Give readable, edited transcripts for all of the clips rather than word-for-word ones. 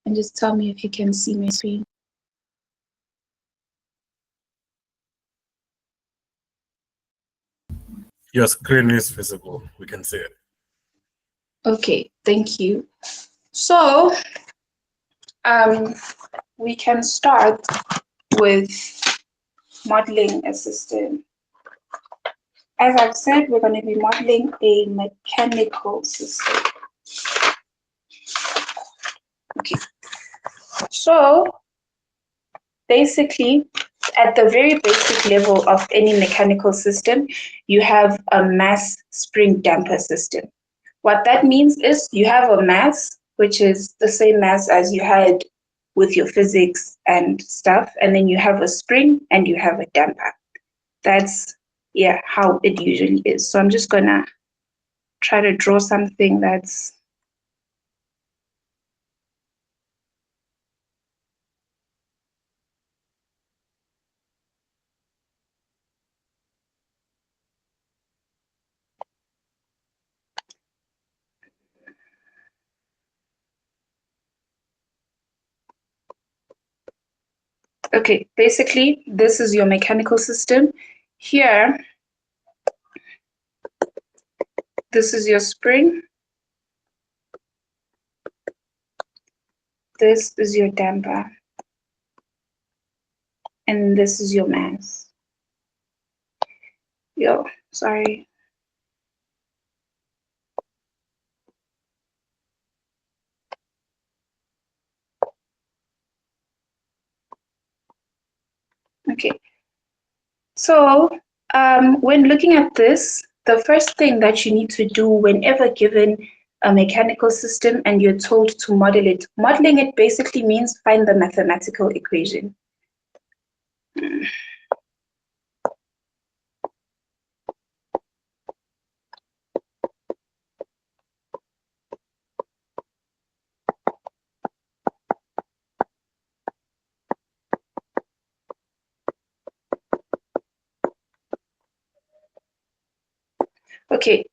and just tell me if you can see my screen. Your screen is visible. We can see it. Okay, thank you. So we can start with modeling a system. As I've said, we're going to be modeling a mechanical system. Okay, so basically, at the very basic level of any mechanical system, you have a mass spring damper system. What that means is you have a mass, which is the same mass as you had with your physics and stuff, and then you have a spring and you have a damper. That's, yeah, how it usually is. So I'm just gonna try to draw something that's okay. Basically, this is your mechanical system. Here, this is your spring. This is your damper. And this is your mass. Yo, sorry. Okay. So when looking at this, the first thing that you need to do whenever given a mechanical system and you're told to model it, modeling it basically means find the mathematical equation. Okay,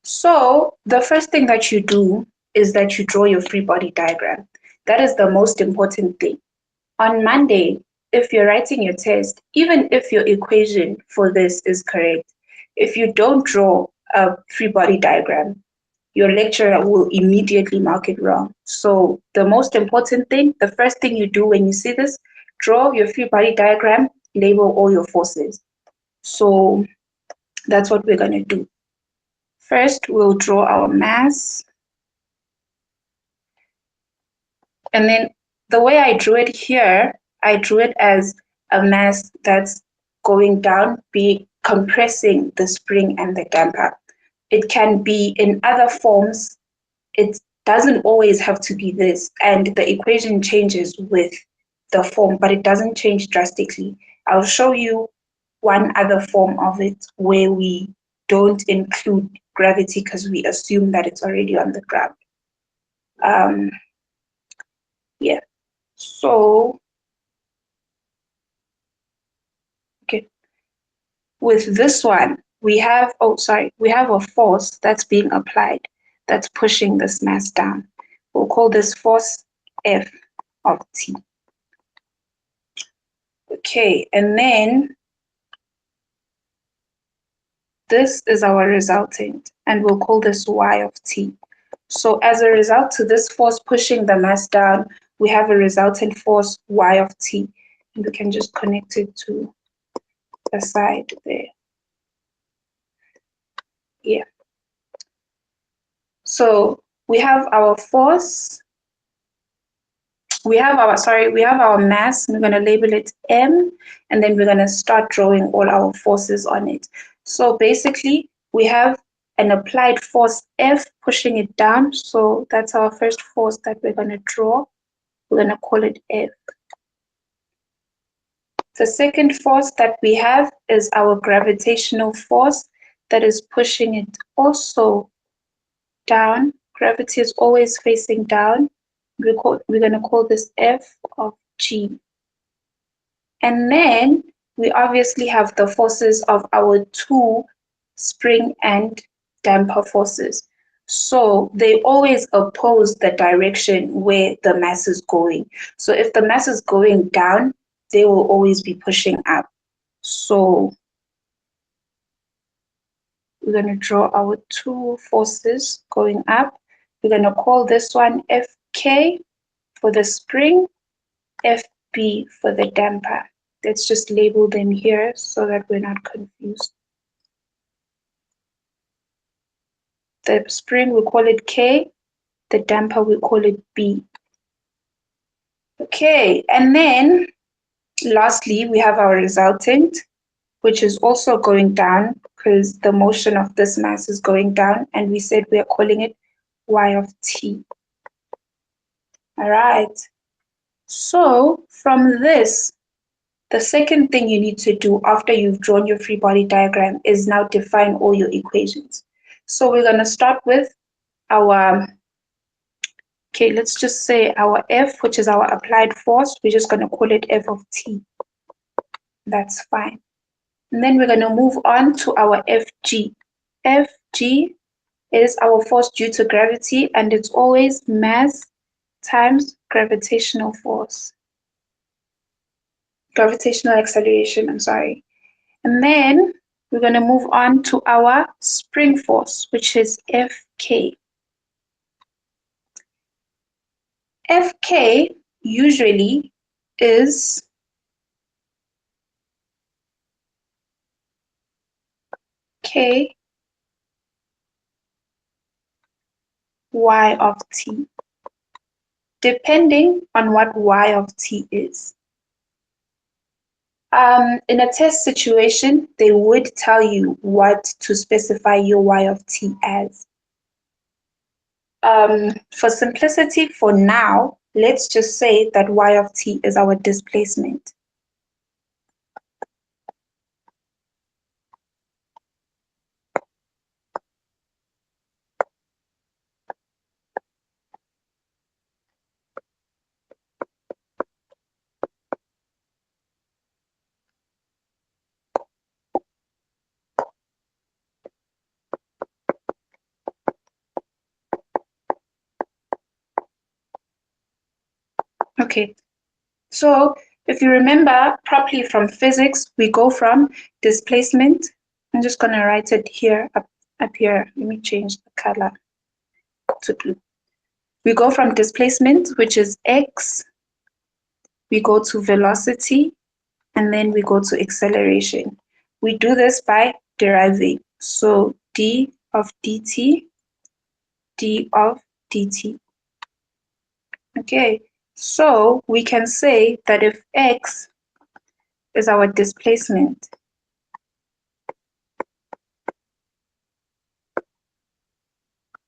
so the first thing that you do is that you draw your free body diagram. That is the most important thing. On Monday, if you're writing your test, even if your equation for this is correct, if you don't draw a free body diagram, your lecturer will immediately mark it wrong. So the most important thing, the first thing you do when you see this, draw your free body diagram, label all your forces. So that's what we're going to do. First, we'll draw our mass. And then the way I drew it here, I drew it as a mass that's going down, be compressing the spring and the damper. It can be in other forms. It doesn't always have to be this. And the equation changes with the form, but it doesn't change drastically. I'll show you one other form of it where we don't include gravity because we assume that it's already on the ground. Yeah, so, okay, with this one, we have, we have a force that's being applied that's pushing this mass down. We'll call this force F of T. Okay, and then this is our resultant, and we'll call this Y of T. So as a result to this force pushing the mass down, we have a resultant force Y of T. And we can just connect it to the side there. Yeah. So we have our force, we have our mass, and we're going to label it M, and then we're going to start drawing all our forces on it. So basically, we have an applied force F pushing it down. So that's our first force that we're going to draw. We're going to call it F. The second force that we have is our gravitational force that is pushing it also down. Gravity is always facing down. We're going to call this F of G. And then we obviously have the forces of our two spring and damper forces. So they always oppose the direction where the mass is going. So if the mass is going down, they will always be pushing up. So we're going to draw our two forces going up. We're going to call this one Fk for the spring, Fb for the damper. Let's just label them here so that we're not confused. The spring, we call it K. The damper, we call it B. Okay, and then lastly, we have our resultant, which is also going down because the motion of this mass is going down, and we said we are calling it y of t. All right. So from this, the second thing you need to do after you've drawn your free body diagram is now define all your equations. So we're going to start with our, okay, let's just say our F, which is our applied force. We're just going to call it F of t. That's fine. And then we're going to move on to our Fg. Fg is our force due to gravity, and it's always mass times gravitational force. Gravitational acceleration, I'm sorry. And then we're going to move on to our spring force, which is Fk. Fk usually is K y of t, depending on what y of t is. In a test situation, they would tell you what to specify your y of t as. For simplicity, for now, let's just say that y of t is our displacement. Okay, so if you remember properly from physics, we go from displacement. I'm just going to write it here, up here. Let me change the color to blue. We go from displacement, which is x, we go to velocity, and then we go to acceleration. We do this by deriving. So d of dt, d of dt. Okay, so we can say that if x is our displacement,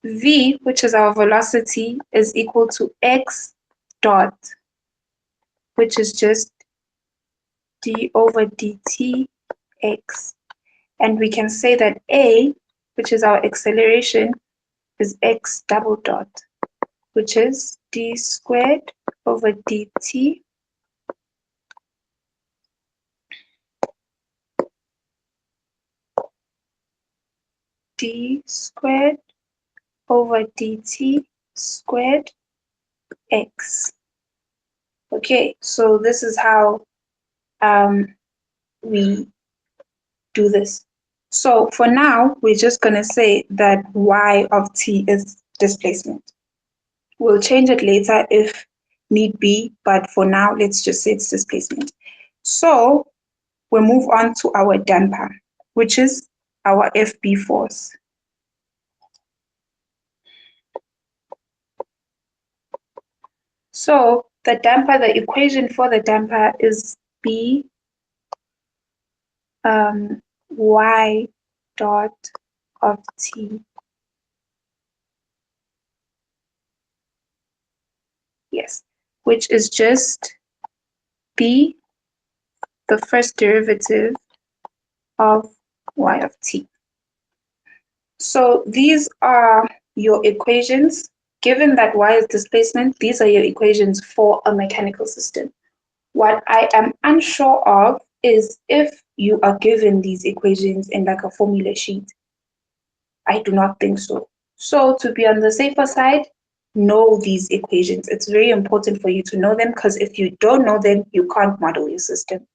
v, which is our velocity, is equal to x dot, which is just d over dt x. And we can say that a, which is our acceleration, is x double dot, which is d squared over dt d squared over dt squared x. Okay, so this is how we do this. So for now, we're just going to say that y of t is displacement. We'll change it later if need be, but for now, let's just say it's displacement. So we'll move on to our damper, which is our FB force. So the damper, the equation for the damper is B y dot of t. Yes, which is just B, the first derivative of y of t. So these are your equations. Given that y is displacement, these are your equations for a mechanical system. What I am unsure of is if you are given these equations in like a formula sheet. I do not think so. So to be on the safer side, know these equations. It's very important for you to know them because if you don't know them, you can't model your system.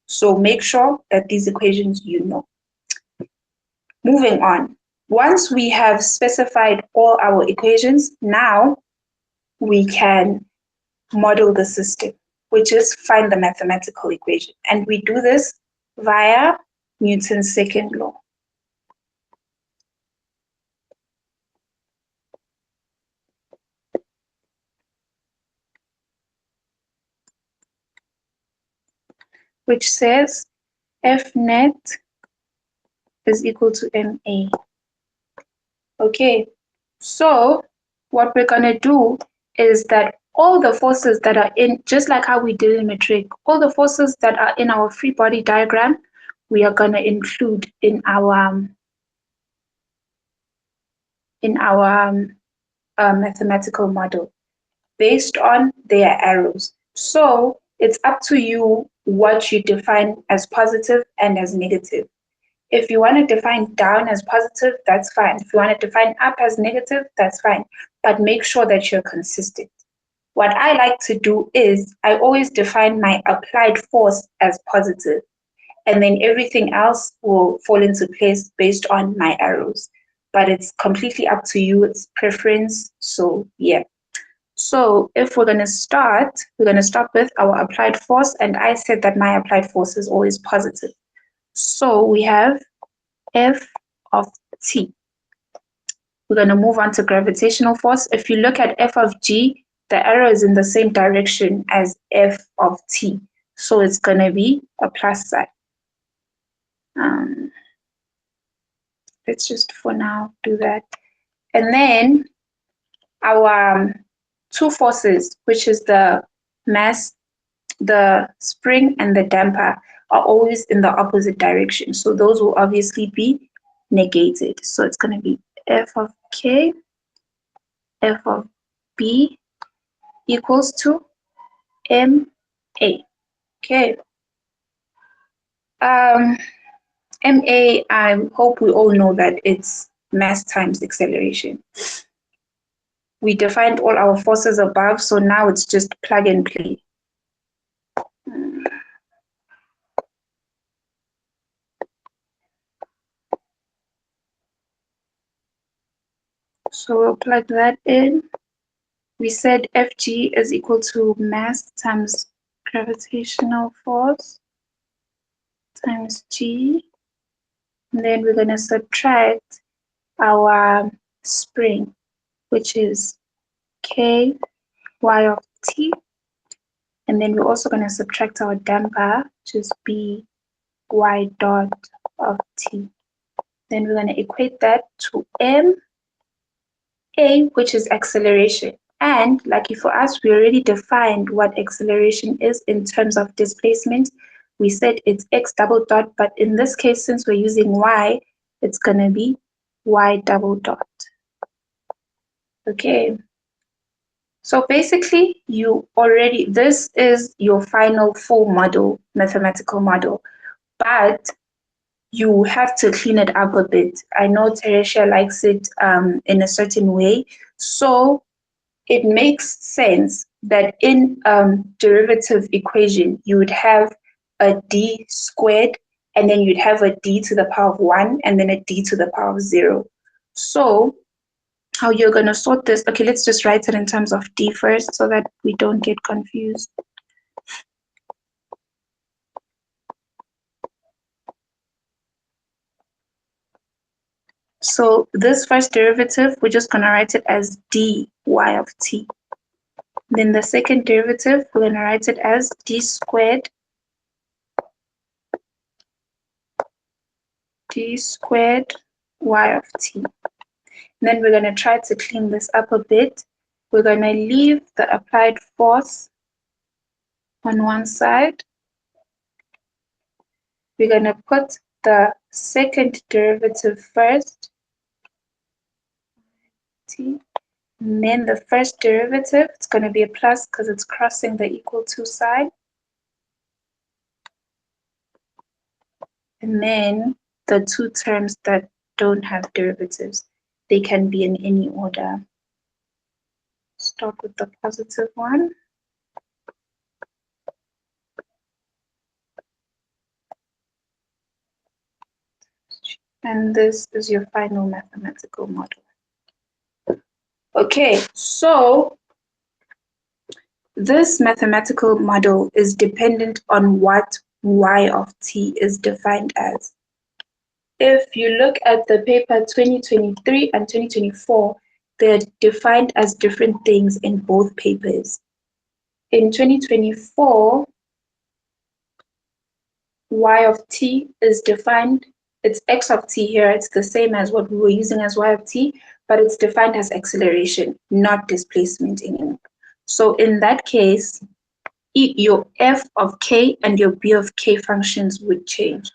So make sure that these equations you know. Moving on. Once we have specified all our equations, now we can model the system, which is find the mathematical equation. And we do this via Newton's second law. Which says F net is equal to MA. Okay, so what we're going to do is that all the forces that are in, just like how we did in metric, all the forces that are in our free body diagram, we are going to include in our mathematical model based on their arrows. So it's up to you what you define as positive and as negative. If you want to define down as positive, that's fine. If you want to define up as negative, that's fine. But make sure that you're consistent. What I like to do is I always define my applied force as positive, and then everything else will fall into place based on my arrows. But it's completely up to you, it's preference. So, yeah. So if we're going to start with our applied force, and I said that my applied force is always positive. So we have F of T. We're going to move on to gravitational force. If you look at F of G, the arrow is in the same direction as F of T. So it's going to be a plus sign. Let's just for now do that. And then our two forces, which is the mass, the spring and the damper, are always in the opposite direction. So those will obviously be negated. So it's going to be F of K, F of B equals to MA. Okay. MA, I hope we all know that it's mass times acceleration. We defined all our forces above, so now it's just plug and play. So we'll plug that in. We said Fg is equal to mass times gravitational force times G. And then we're going to subtract our spring, which is K y of T. And then we're also going to subtract our damper, which is B y dot of T. Then we're going to equate that to M A, which is acceleration. And lucky for us, we already defined what acceleration is in terms of displacement. We said it's x double dot, but in this case, since we're using y, it's going to be y double dot. Okay. So basically, this is your final full model, mathematical model, but you have to clean it up a bit. I know Teresia likes it in a certain way. So it makes sense that in derivative equation, you would have a d squared, and then you'd have a d to the power of 1, and then a d to the power of 0. So how you're going to sort this, okay, let's just write it in terms of d first so that we don't get confused. So this first derivative, we're just going to write it as dy of t. Then the second derivative, we're going to write it as d squared y of t. And then we're going to try to clean this up a bit. We're going to leave the applied force on one side. We're going to put the second derivative first, t. And then the first derivative, it's going to be a plus because it's crossing the equal to sign. And then the two terms that don't have derivatives. They can be in any order. Start with the positive one. And this is your final mathematical model. Okay, so this mathematical model is dependent on what y of t is defined as. If you look at the paper 2023 and 2024, they're defined as different things in both papers. In 2024, y of t is defined, it's x of t here, it's the same as what we were using as y of t, but it's defined as acceleration, not displacement anymore. So in that case, your f of k and your b of k functions would change.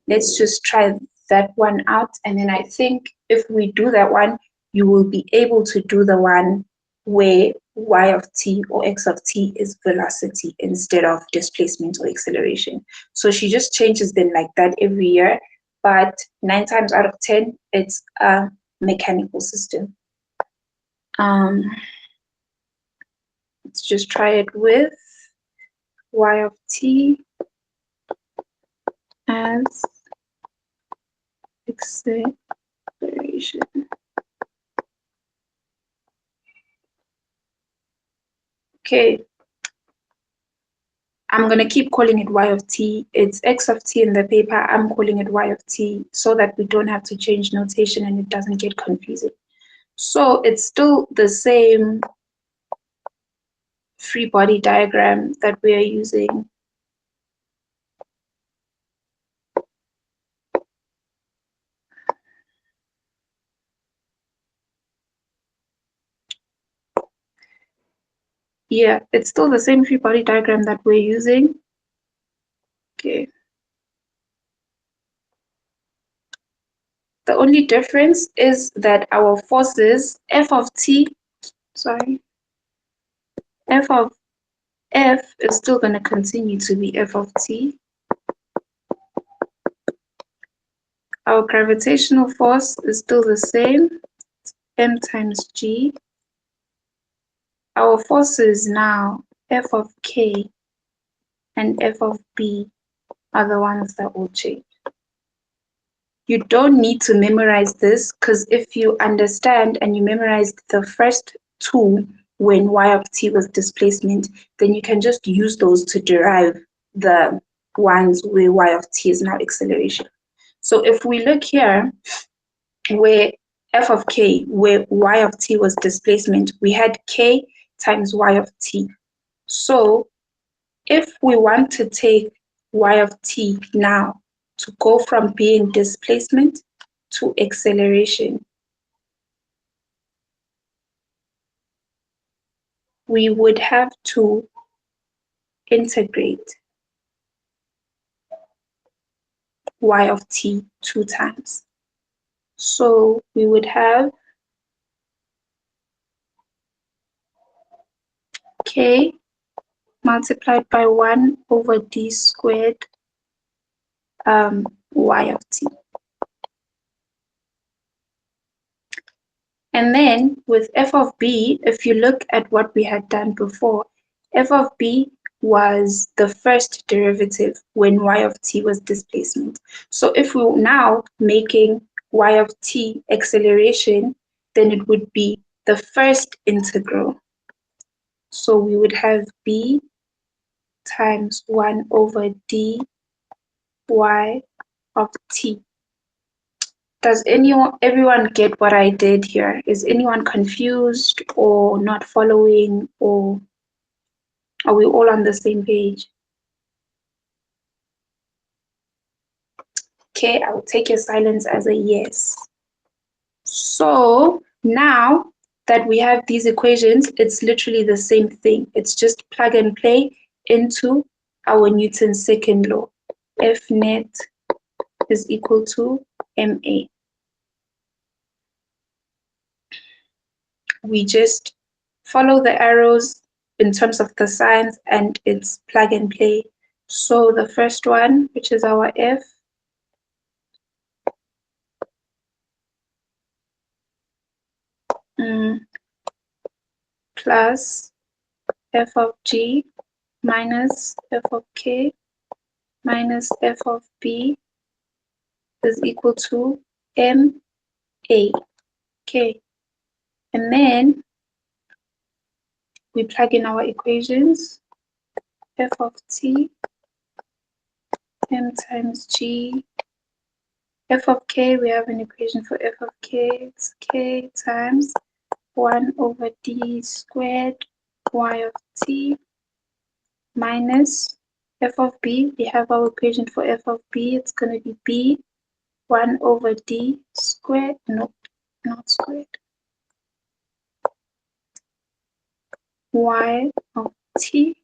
Let's just try that one out. And then I think if we do that one, you will be able to do the one where y of t or x of t is velocity instead of displacement or acceleration. So she just changes them like that every year, but 9 times out of 10, it's a mechanical system. Let's just try it with y of t as acceleration. Okay, I'm going to keep calling it y of t. It's x of t in the paper. I'm calling it y of t so that we don't have to change notation and it doesn't get confusing. So it's still the same free body diagram that we are using. Yeah, it's still the same free body diagram that we're using. Okay. The only difference is that our forces, f of t, f of f is still going to continue to be f of t. Our gravitational force is still the same, m times g. Our forces now, f of k and f of b, are the ones that will change. You don't need to memorize this, because if you understand and you memorized the first two when y of t was displacement, then you can just use those to derive the ones where y of t is now acceleration. So if we look here, where f of k, where y of t was displacement, we had k times y of t. So if we want to take y of t now to go from being displacement to acceleration, we would have to integrate y of t 2 times. So we would have k multiplied by 1 over d squared y of t. And then with f of b, if you look at what we had done before, f of b was the first derivative when y of t was displacement. So if we're now making y of t acceleration, then it would be the first integral. So we would have b times 1 over d y of t. Does everyone get what I did here? Is anyone confused or not following, or are we all on the same page? Okay, I will take your silence as a yes. So now that we have these equations, it's literally the same thing. It's just plug and play into our Newton's second law. F net is equal to ma. We just follow the arrows in terms of the signs and it's plug and play. So the first one, which is our F, plus f of g minus f of k minus f of b is equal to m a k. And then we plug in our equations. F of t, m times g. F of k, we have an equation for f of k. It's k times 1 over d squared y of t minus f of b. We have our equation for f of b. It's going to be b 1 over d squared. Nope, not squared. Y of t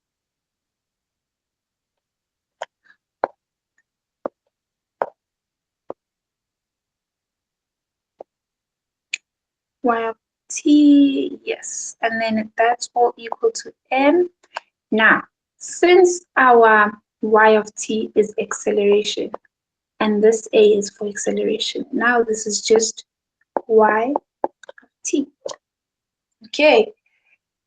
y of t, yes, and then that's all equal to m. Now, since our y of t is acceleration, and this a is for acceleration, now this is just y of t. Okay,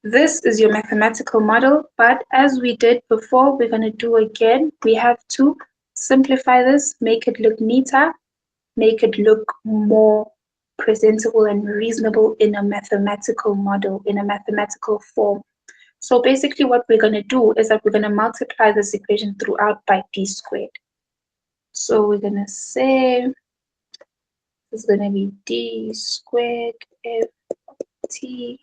this is your mathematical model, but as we did before, we're going to do again. We have to simplify this, make it look neater, make it look more presentable and reasonable in a mathematical model, in a mathematical form. So basically what we're going to do is that we're going to multiply this equation throughout by d squared. So we're going to say this is going to be d squared f t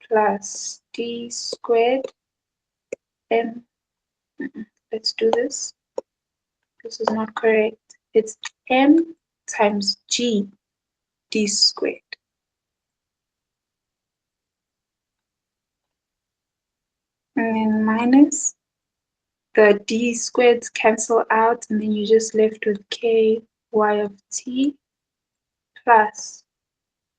plus d squared m. Let's do this. This is not correct. It's m times g d squared. And then minus the d squareds cancel out, and then you're just left with k y of t plus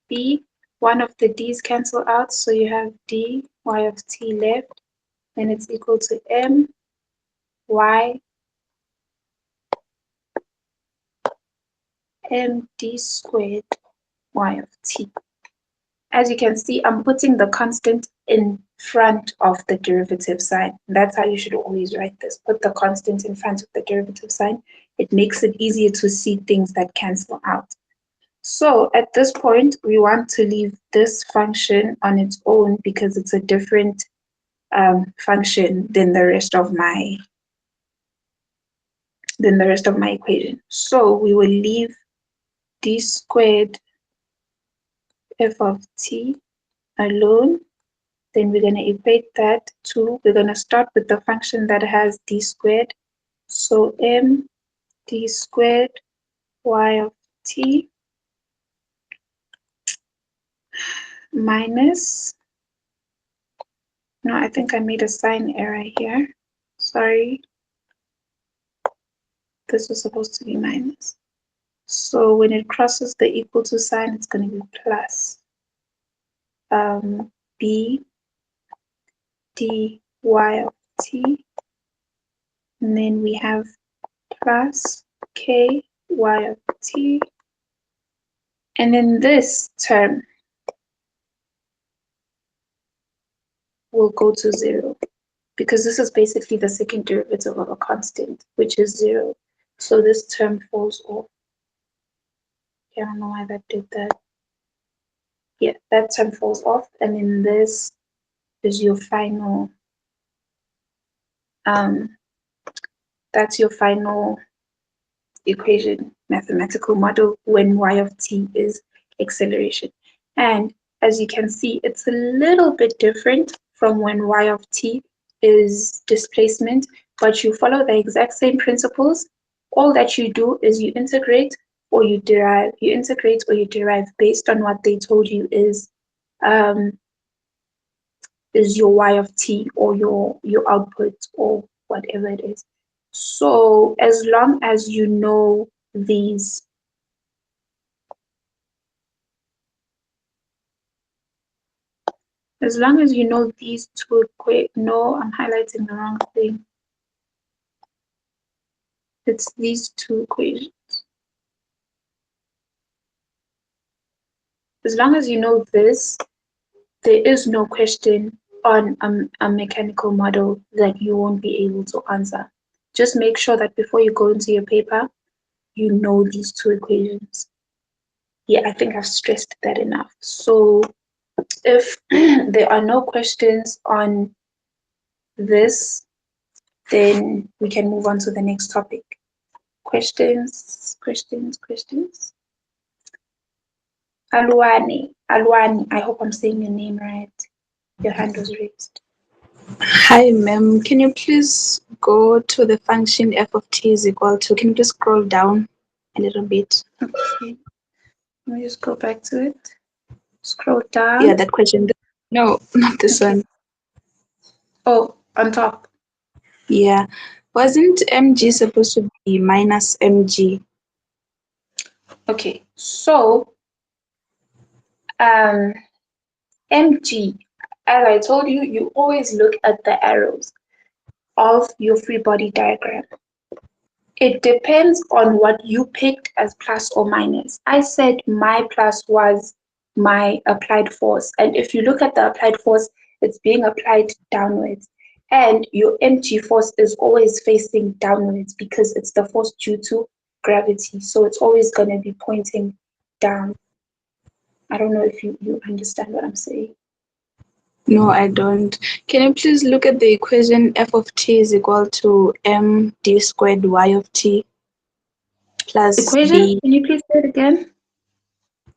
b. One of the d's cancel out, so you have d y of t left, and it's equal to m y m d squared y of t. As you can see, I'm putting the constant in front of the derivative sign. That's how you should always write this. Put the constant in front of the derivative sign. It makes it easier to see things that cancel out. So at this point, we want to leave this function on its own because it's a different function than the rest of my equation. So we will leave d squared f of t alone. Then we're going to equate that to, we're going to start with the function that has d squared. So m d squared y of t minus, no, I think I made a sign error here. Sorry. This was supposed to be minus. So when it crosses the equal to sign, it's going to be plus b dy of t, and then we have plus k y of t, and then this term will go to 0 because this is basically the second derivative of a constant, which is 0. So this term falls off. I don't know why that did that. Yeah, that term falls off, and then this is your final that's your final equation mathematical model when y of t is acceleration. And as you can see, it's a little bit different from when y of t is displacement, but you follow the exact same principles. All that you do is you integrate or you derive, based on what they told you is your y of t or your output or whatever it is. So as long as you know these, two no, I'm highlighting the wrong thing. It's these two equations. As long as you know this, there is no question on a mechanical model that you won't be able to answer. Just make sure that before you go into your paper, you know these two equations. Yeah, I think I've stressed that enough. So if there are no questions on this, then we can move on to the next topic. Questions, questions, questions. Alwani, I hope I'm saying your name right. Your hand was raised. Hi, ma'am. Can you please go to the function f of t is equal to? Can you just scroll down a little bit? Okay, let me just go back to it. Scroll Yeah, down. that question. No, not this Okay. one. Oh, on top. Yeah. Wasn't mg supposed to be minus mg? Okay, so um, mg, as I told you, you always look at the arrows of your free body diagram. It depends on what you picked as plus or minus. I said my plus was my applied force. And if you look at the applied force, it's being applied downwards. And your mg force is always facing downwards because it's the force due to gravity. So it's always going to be pointing down. I don't know if you understand what I'm saying. No, I don't. Can you please look at the equation f of t is equal to md squared y of t plus Equation, b, can you please say it again?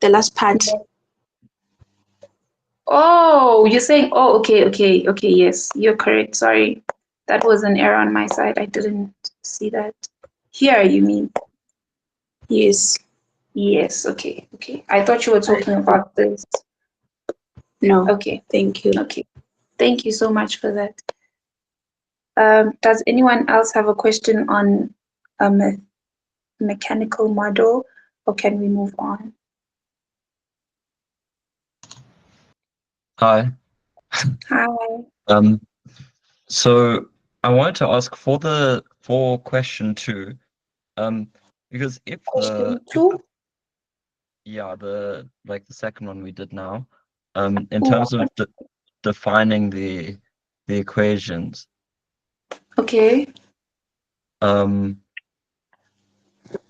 the last part? Oh, you're saying, oh, okay, yes, you're correct. Sorry. That was an error on my side. I didn't see that. Here, you mean? Yes. Yes, okay. I thought you were talking about this. No, Okay, thank you. okay. Thank you so much for that. Does anyone else have a question on a mechanical model, or can we move on? Hi. Hi. Um, so I wanted to ask for question two, because Question two. the second one we did now, in Ooh, terms of defining the equations, okay.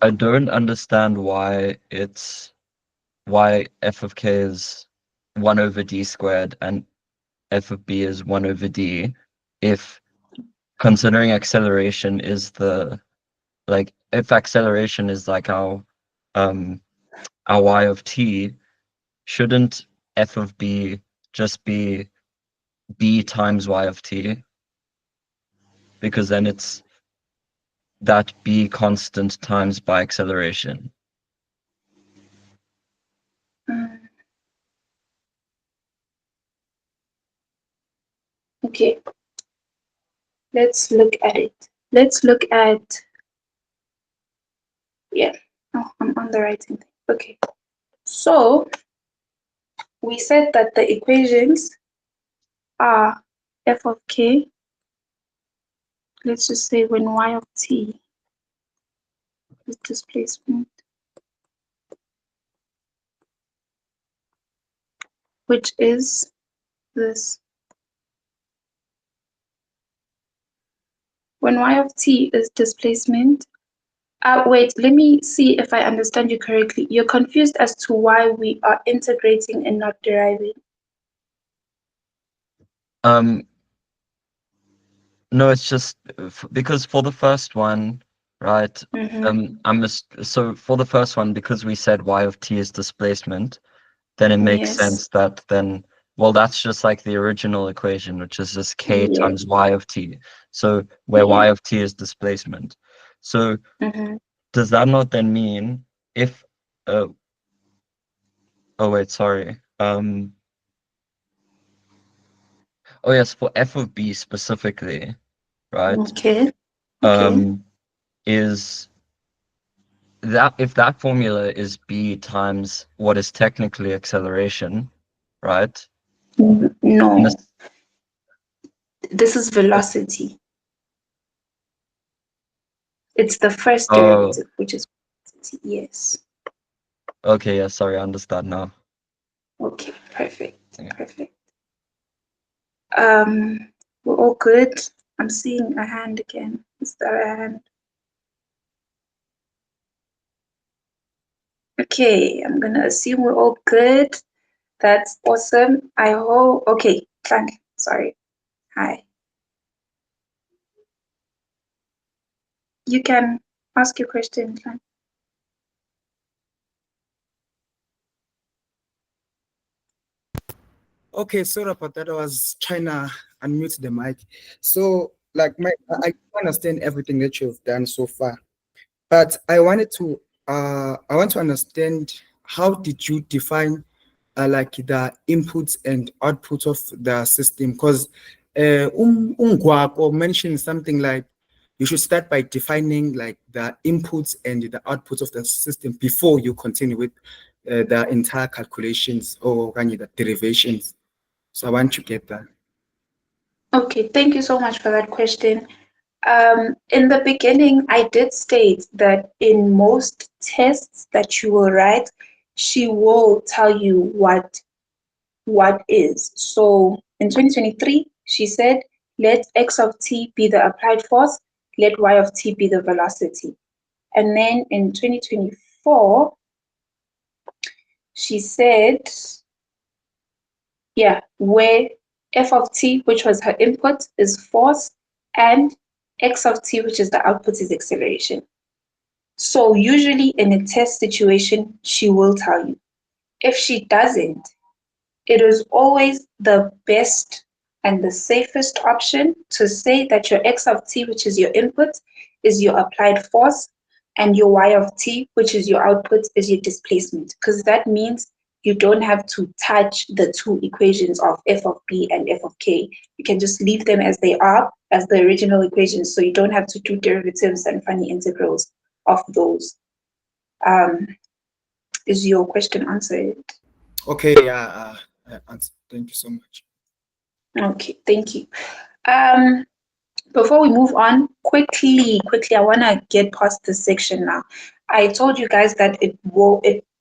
I don't understand why f of k is 1 over d squared and f of b is 1 over d, if considering acceleration is if acceleration is like our y of t, shouldn't f of b just be b times y of t? Because then it's that b constant times by acceleration. Mm, okay, let's look at it. Let's look at, yeah. Oh, I'm on the right thing. Okay. So we said that the equations are f of k, let's just say when y of t is displacement, which is this. When y of t is displacement, wait, let me see if I understand you correctly. You're confused as to why we are integrating and not deriving. Um, no, it's just because for the first one, right? So for the first one, because we said y of t is displacement, then it makes Yes, sense that then, well, that's just like the original equation, which is just k yeah, times y of t. So where yeah. y of t is displacement. So Mm-hmm. does that not then mean if, uh, oh wait, sorry. Oh yes, for f of b specifically, right? Okay, okay. Um, is that if that formula is b times what is technically acceleration, right? And No, this, this is velocity. It's the first oh, derivative, which is velocity. Yes. okay, yeah, sorry, I understand now. Okay, perfect. Yeah. Perfect. We're all good. I'm seeing a hand again. Is that a hand? Okay, I'm gonna assume we're all good. That's awesome. I hope. Okay, Clank. Sorry. Hi. You can ask your question, Clank. Okay, sorry about that. I was trying to unmute the mic. So, like, I understand everything that you've done so far, but I want to understand how did you define, like the inputs and outputs of the system? Because Ungwako mentioned something like you should start by defining like the inputs and the outputs of the system before you continue with the entire calculations or the derivations. So I want to get that. Okay, thank you so much for that question. In the beginning, I did state that in most tests that you will write, she will tell you what is. So in 2023, she said, let x of t be the applied force, let y of t be the velocity. And then in 2024, she said, yeah, where f of t, which was her input, is force, and x of t, which is the output, is acceleration. So usually in a test situation, she will tell you. If she doesn't, it is always the best and the safest option to say that your x of t, which is your input, is your applied force, and your y of t, which is your output, is your displacement. Because that means you don't have to touch the two equations of f of b and f of k. You can just leave them as they are, as the original equations, so you don't have to do derivatives and funny integrals of those. Um, is your question answered? Okay, yeah, thank you so much. Okay, thank you. Um, Before we move on, quickly, I want to get past this section now. I told you guys that it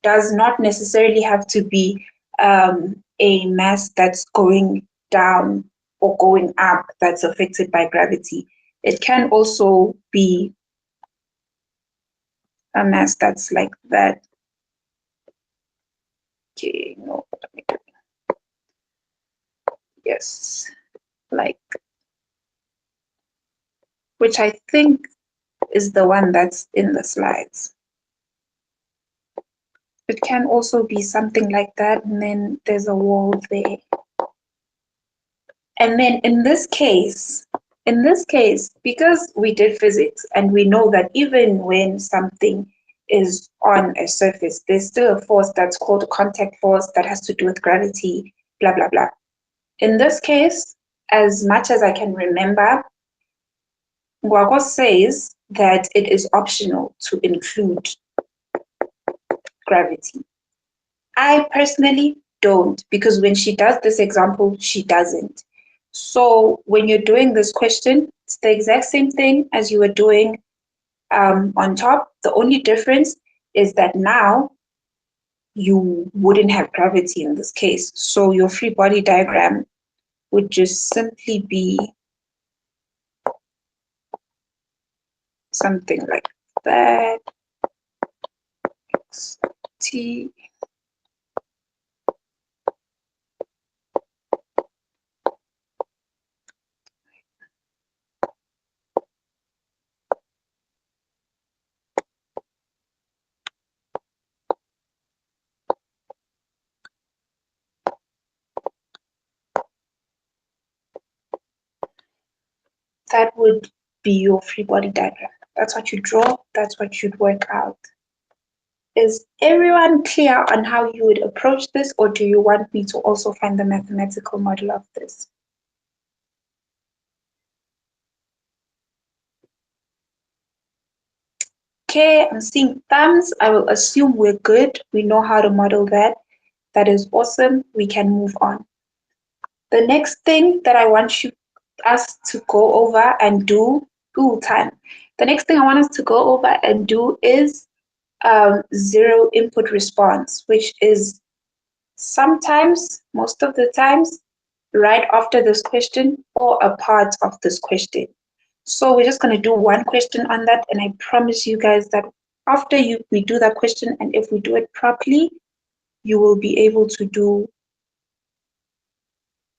does not necessarily have to be a mass that's going down or going up that's affected by gravity. It can also be a mass that's like that. Okay, no, yes, like, which I think is the one that's in the slides. It can also be something like that, and then there's a wall there. And then in this case, because we did physics and we know that even when something is on a surface, there's still a force that's called contact force that has to do with gravity, blah, blah, blah. In this case, as much as I can remember, Ngwako says that it is optional to include gravity. I personally don't, because when she does this example, she doesn't. So when you're doing this question, it's the exact same thing as you were doing on top. The only difference is that now you wouldn't have gravity in this case. So your free body diagram would just simply be something like that. T. That would be your free body diagram. That's what you draw. That's what you'd work out. Is everyone clear on how you would approach this, or do you want me to also find the mathematical model of this? Okay, I'm seeing thumbs. I will assume we're good. We know how to model that. That is awesome. We can move on. The next thing that I want us to go over and do, time. The next thing I want us to go over and do is zero input response, which is sometimes, most of the times, right after this question or a part of this question. So we're just going to do one question on that, and I promise you guys that after we do that question, and if we do it properly, you will be able to do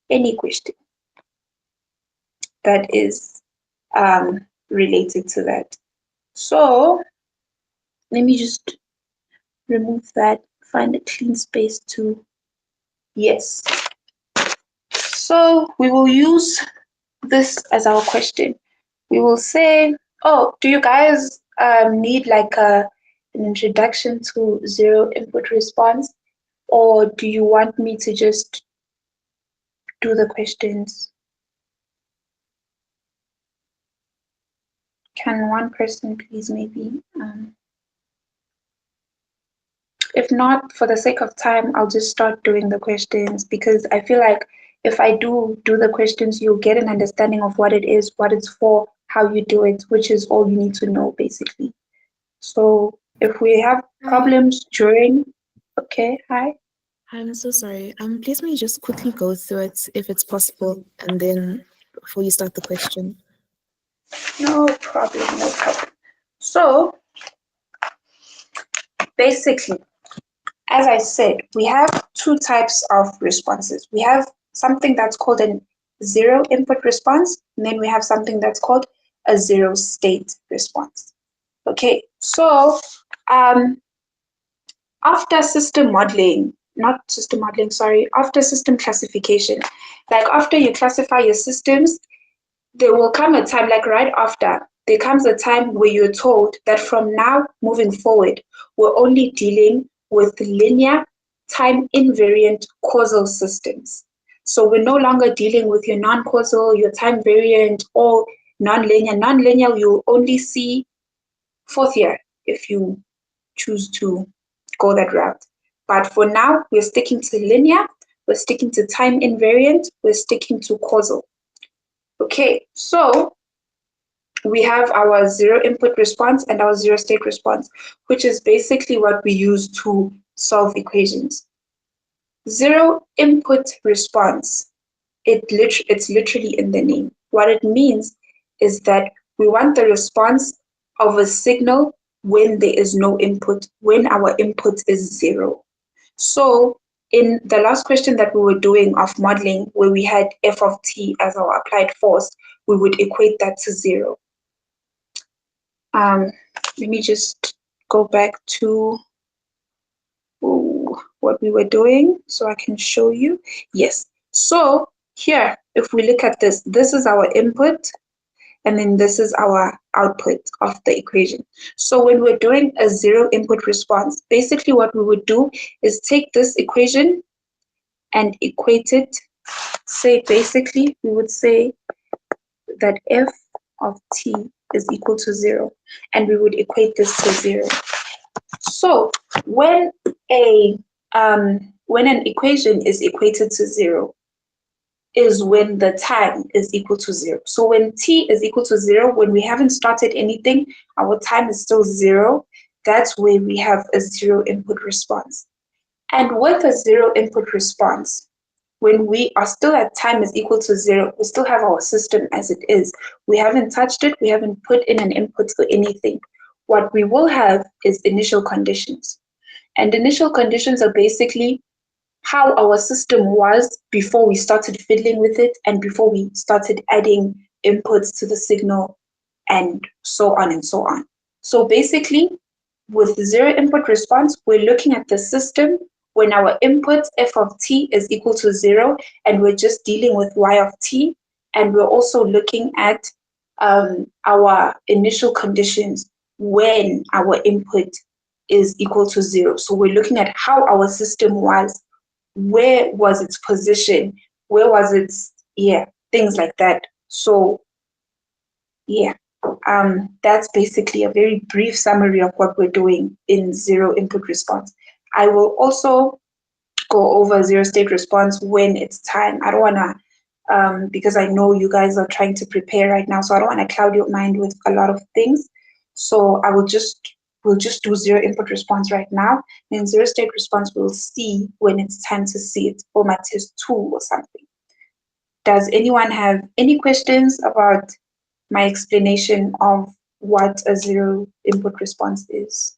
any question that is related to that. So let me just remove that, find a clean space to, yes. So we will use this as our question. We will say, oh, do you guys need like an introduction to zero input response? Or do you want me to just do the questions? Can one person please maybe? If not, for the sake of time, I'll just start doing the questions because I feel like if I do the questions, you'll get an understanding of what it is, what it's for, how you do it, which is all you need to know basically. So if we have problems during, okay, hi. I'm so sorry. Please may you just quickly go through it if it's possible, and then before you start the question. No problem, no problem. So basically, as I said, we have two types of responses. We have something that's called a zero input response, and then we have something that's called a zero state response. Okay, so after system modeling, not system modeling, sorry, after system classification, like after you classify your systems, there will come a time, like right after, there comes a time where you're told that from now moving forward, we're only dealing with linear, time invariant causal systems. So we're no longer dealing with your non-causal, your time variant, or non-linear. Non-linear, you'll only see fourth year if you choose to go that route. But for now, we're sticking to linear, we're sticking to time invariant, we're sticking to causal. Okay, so we have our zero input response and our zero state response, which is basically what we use to solve equations. Zero input response, it's literally in the name. What it means is that we want the response of a signal when there is no input, when our input is zero. So in the last question that we were doing of modeling, where we had f of t as our applied force, we would equate that to zero. Let me just go back to what we were doing so I can show you. Yes. So here, if we look at this, this is our input, and then this is our output of the equation. So when we're doing a zero input response, basically what we would do is take this equation and equate it. Say basically, we would say that f of t is equal to 0, and we would equate this to 0. So when an equation is equated to 0 is when the time is equal to 0. So when t is equal to 0, when we haven't started anything, our time is still 0. That's where we have a zero input response. And with a zero input response, when we are still at time is equal to 0, we still have our system as it is. We haven't touched it, we haven't put in an input for anything. What we will have is initial conditions. And initial conditions are basically how our system was before we started fiddling with it and before we started adding inputs to the signal and so on and so on. So basically, with zero input response, we're looking at the system when our input f of t is equal to 0, and we're just dealing with y of t, and we're also looking at our initial conditions when our input is equal to 0. So we're looking at how our system was, where was its position, where was its, things like that. So that's basically a very brief summary of what we're doing in zero input response. I will also go over zero state response when it's time. I don't want to, because I know you guys are trying to prepare right now, so I don't want to cloud your mind with a lot of things. So I will just we'll just do zero input response right now. Then zero state response we'll see when it's time to see it, format test 2 or something. Does anyone have any questions about my explanation of what a zero input response is?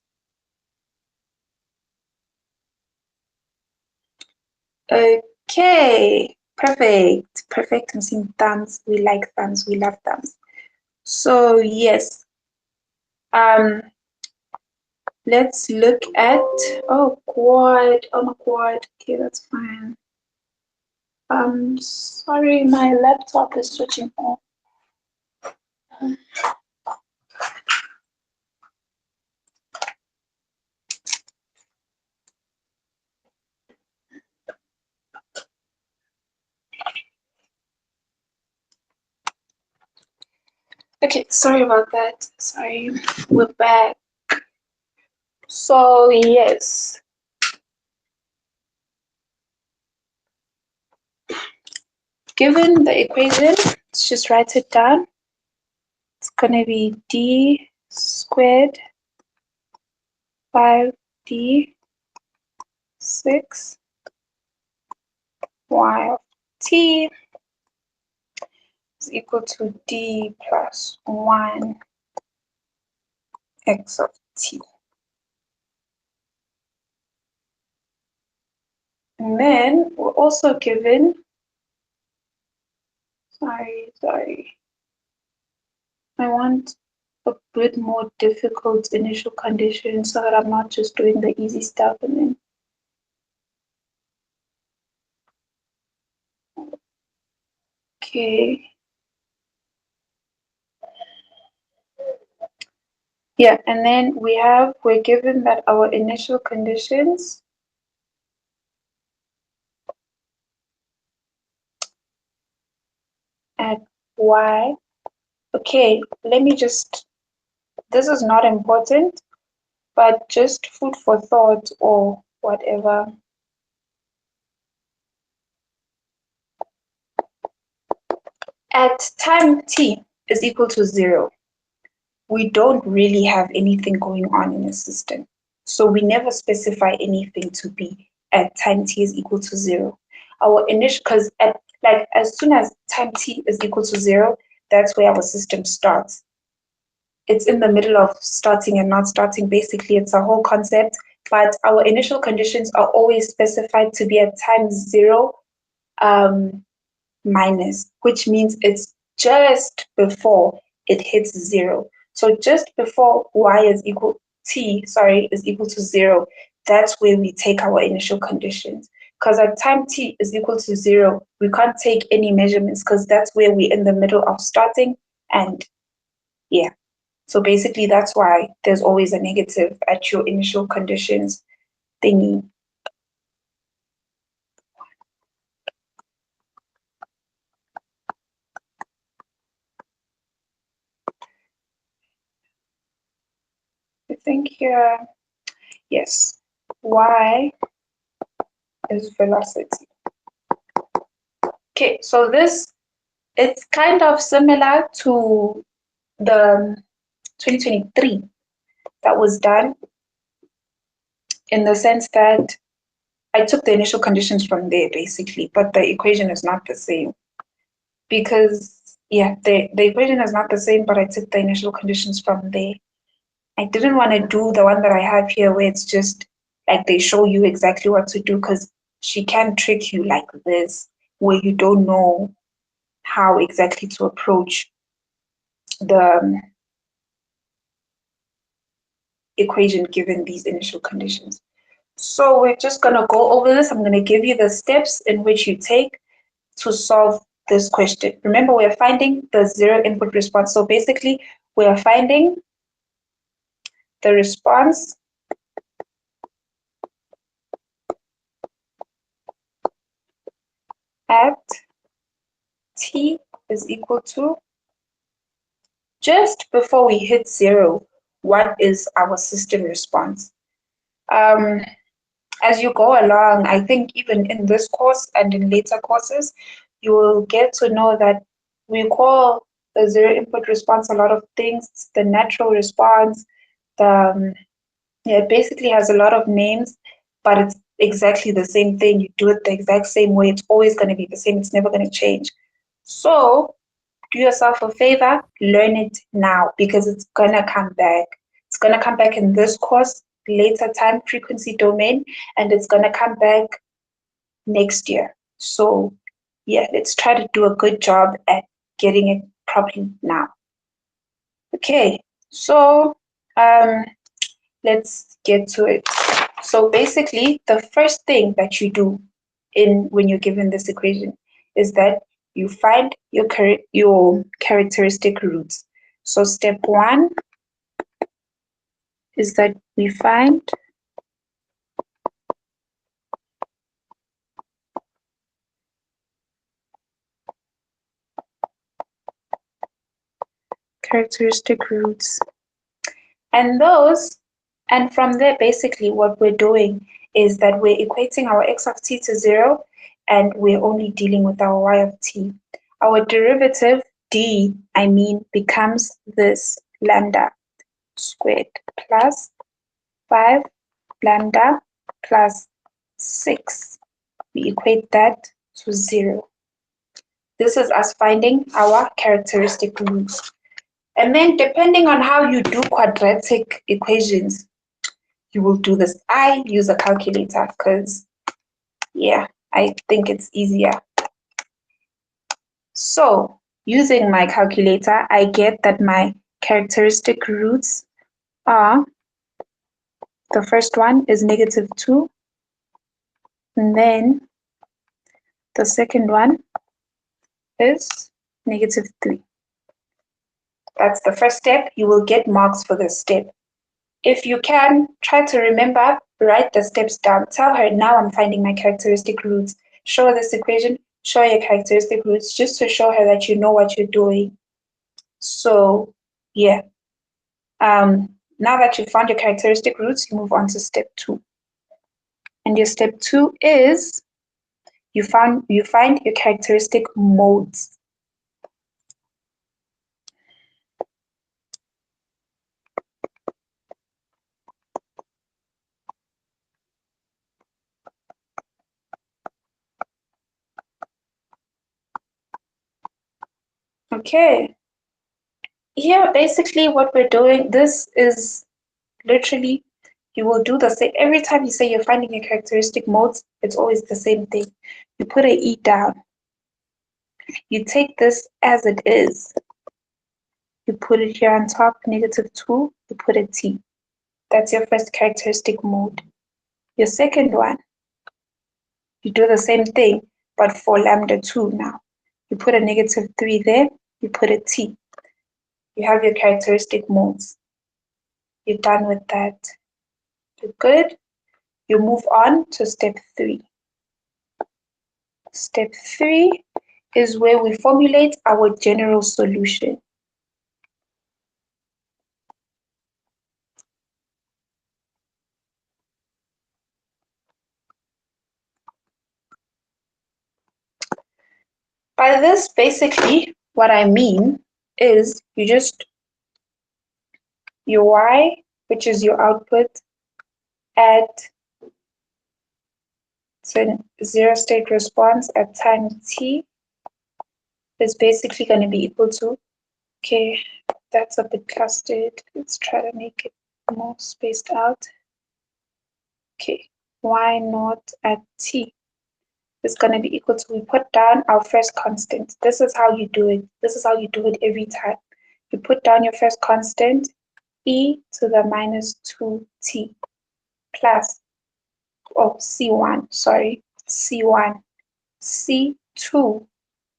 Okay, perfect. Perfect. I'm seeing thumbs. We like thumbs. We love thumbs. So yes. Let's look at, oh God, oh my God. Okay, that's fine. Sorry, my laptop is switching off. Okay, sorry about that. Sorry, we're back. So yes. Given the equation, let's just write it down. It's gonna be d squared 5d 6 y of t is equal to d plus 1 x of t. And then we're also given, sorry, I want a bit more difficult initial conditions so that I'm not just doing the easy stuff and then. Okay. Yeah, and then we're given that our initial conditions at y. Okay, let me just, this is not important, but just food for thought or whatever. At time t is equal to 0, we don't really have anything going on in the system. So we never specify anything to be at time t is equal to 0. Our initial, because as soon as time t is equal to 0, that's where our system starts. It's in the middle of starting and not starting. Basically, it's a whole concept, but our initial conditions are always specified to be at time 0 minus, which means it's just before it hits 0. So just before y is equal is equal to 0, that's where we take our initial conditions. Because at time t is equal to 0, we can't take any measurements because that's where we're in the middle of starting. And yeah, so basically that's why there's always a negative at your initial conditions thingy. I think here, yes, y is velocity. Okay, so it's kind of similar to the 2023 that was done in the sense that I took the initial conditions from there basically, but the equation is not the same because the equation is not the same, but I took the initial conditions from there. I didn't want to do the one that I have here where it's just like they show you exactly what to do because she can trick you like this where you don't know how exactly to approach the equation given these initial conditions. So we're just going to go over this. I'm going to give you the steps in which you take to solve this question. Remember, we're finding the zero input response. So basically, we are finding the response at t is equal to just before we hit 0. What is our system response? As you go along, I think even in this course and in later courses, you will get to know that we call the zero input response a lot of things, the natural response, the Yeah, it basically has a lot of names, but it's exactly the same thing. You do it the exact same way. It's always going to be the same. It's never going to change. So do yourself a favor, learn it now because it's going to come back. It's going to come back in this course, later time frequency domain, and it's going to come back next year. So yeah, let's try to do a good job at getting it properly now. Okay, so um, let's get to it. So basically, the first thing that you do in when you're given this equation is that you find your characteristic roots. So step one is that we find characteristic roots. And from there, basically what we're doing is that we're equating our x of t to 0, and we're only dealing with our y of t. Our derivative, becomes this lambda squared plus 5 lambda plus 6. We equate that to 0. This is us finding our characteristic roots. And then depending on how you do quadratic equations, you will do this. I use a calculator because, yeah, I think it's easier. So using my calculator, I get that my characteristic roots are, the first one is -2, and then the second one is -3. That's the first step. You will get marks for this step. If you can, try to remember, write the steps down. Tell her, now I'm finding my characteristic roots. Show her this equation, show her your characteristic roots, just to show her that you know what you're doing. So, yeah. Now that you've found your characteristic roots, you move on to step 2. And your step 2 is you find your characteristic modes. Okay. Here, basically what we're doing, this is literally, you will do the same. Every time you say you're finding your characteristic modes, it's always the same thing. You put an E down. You take this as it is. You put it here on top, -2, you put a T. That's your first characteristic mode. Your second one, you do the same thing, but for lambda2 now. You put a -3 there, you put a T. You have your characteristic modes. You're done with that. You're good. You move on to step 3. Step 3 is where we formulate our general solution. By this, basically, what I mean is your y, which is your output, at zero state response at time t is basically going to be equal to, okay, that's a bit clustered. Let's try to make it more spaced out. Okay, y naught at t is going to be equal to, we put down our first constant. This is how you do it. This is how you do it every time. You put down your first constant, e to the -2t plus, C1, sorry, C1, C2,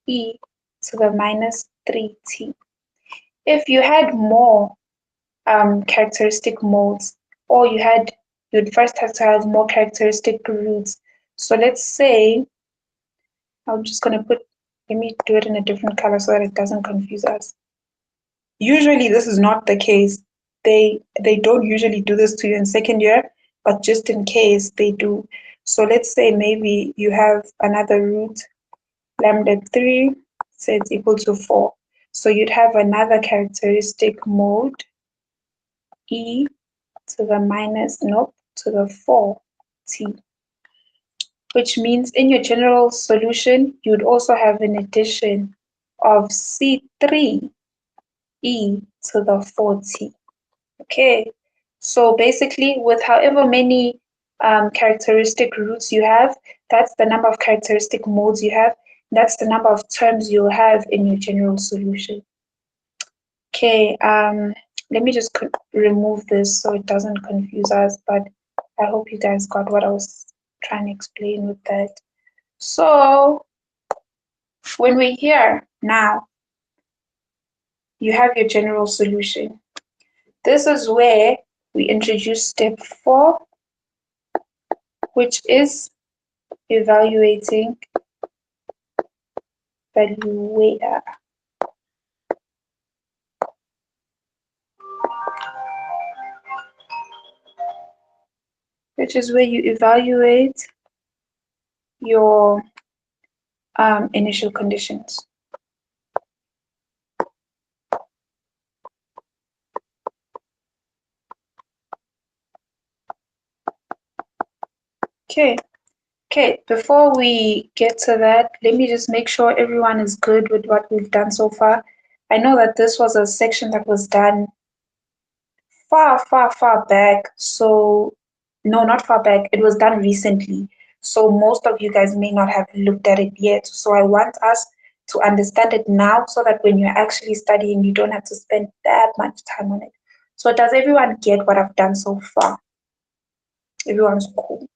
e to the -3t. If you had more characteristic modes, or you'd first have to have more characteristic roots. So let's say, I'm just going to let me do it in a different color so that it doesn't confuse us. Usually this is not the case. They don't usually do this to you in second year, but just in case they do. So let's say maybe you have another root, lambda3, so it's equal to 4. So you'd have another characteristic mode, E to the minus, nope, to the 4t, which means in your general solution, you'd also have an addition of C3e to the 4t. Okay, so basically with however many characteristic roots you have, that's the number of characteristic modes you have, that's the number of terms you'll have in your general solution. Okay, let me just remove this so it doesn't confuse us, but I hope you guys got what I was trying to explain with that. So when we're here now, you have your general solution. This is where we introduce step 4, which is evaluating valuator. Which is where you evaluate your initial conditions. Okay, before we get to that, let me just make sure everyone is good with what we've done so far. I know that this was a section that was done far back. So, no, not far back. It was done recently. So most of you guys may not have looked at it yet. So I want us to understand it now so that when you're actually studying, you don't have to spend that much time on it. So does everyone get what I've done so far? Everyone's cool.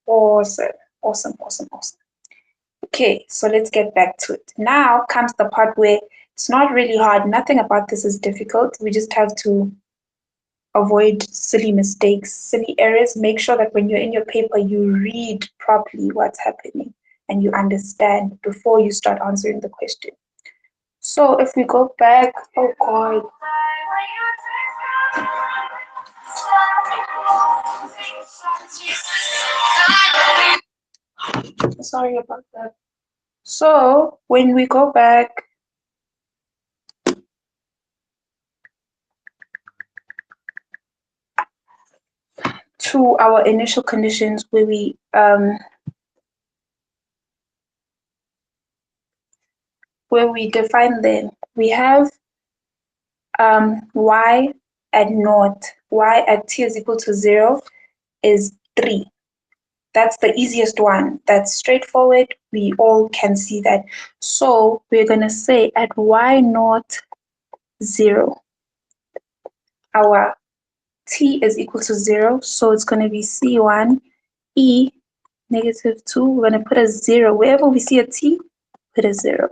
Awesome. Okay, so let's get back to it. Now comes the part where it's not really hard. Nothing about this is difficult. We just have to avoid silly mistakes, silly errors. Make sure that when you're in your paper, you read properly what's happening and you understand before you start answering the question. So if we go back, oh God. Sorry about that. So when we go back to our initial conditions where we define them, we have y at naught, y at t is equal to 0 is 3. That's the easiest one. That's straightforward. We all can see that. So we're going to say at y naught 0, our t is equal to 0. So it's going to be C1 E negative 2. We're going to put a 0. Wherever we see a t, put a 0.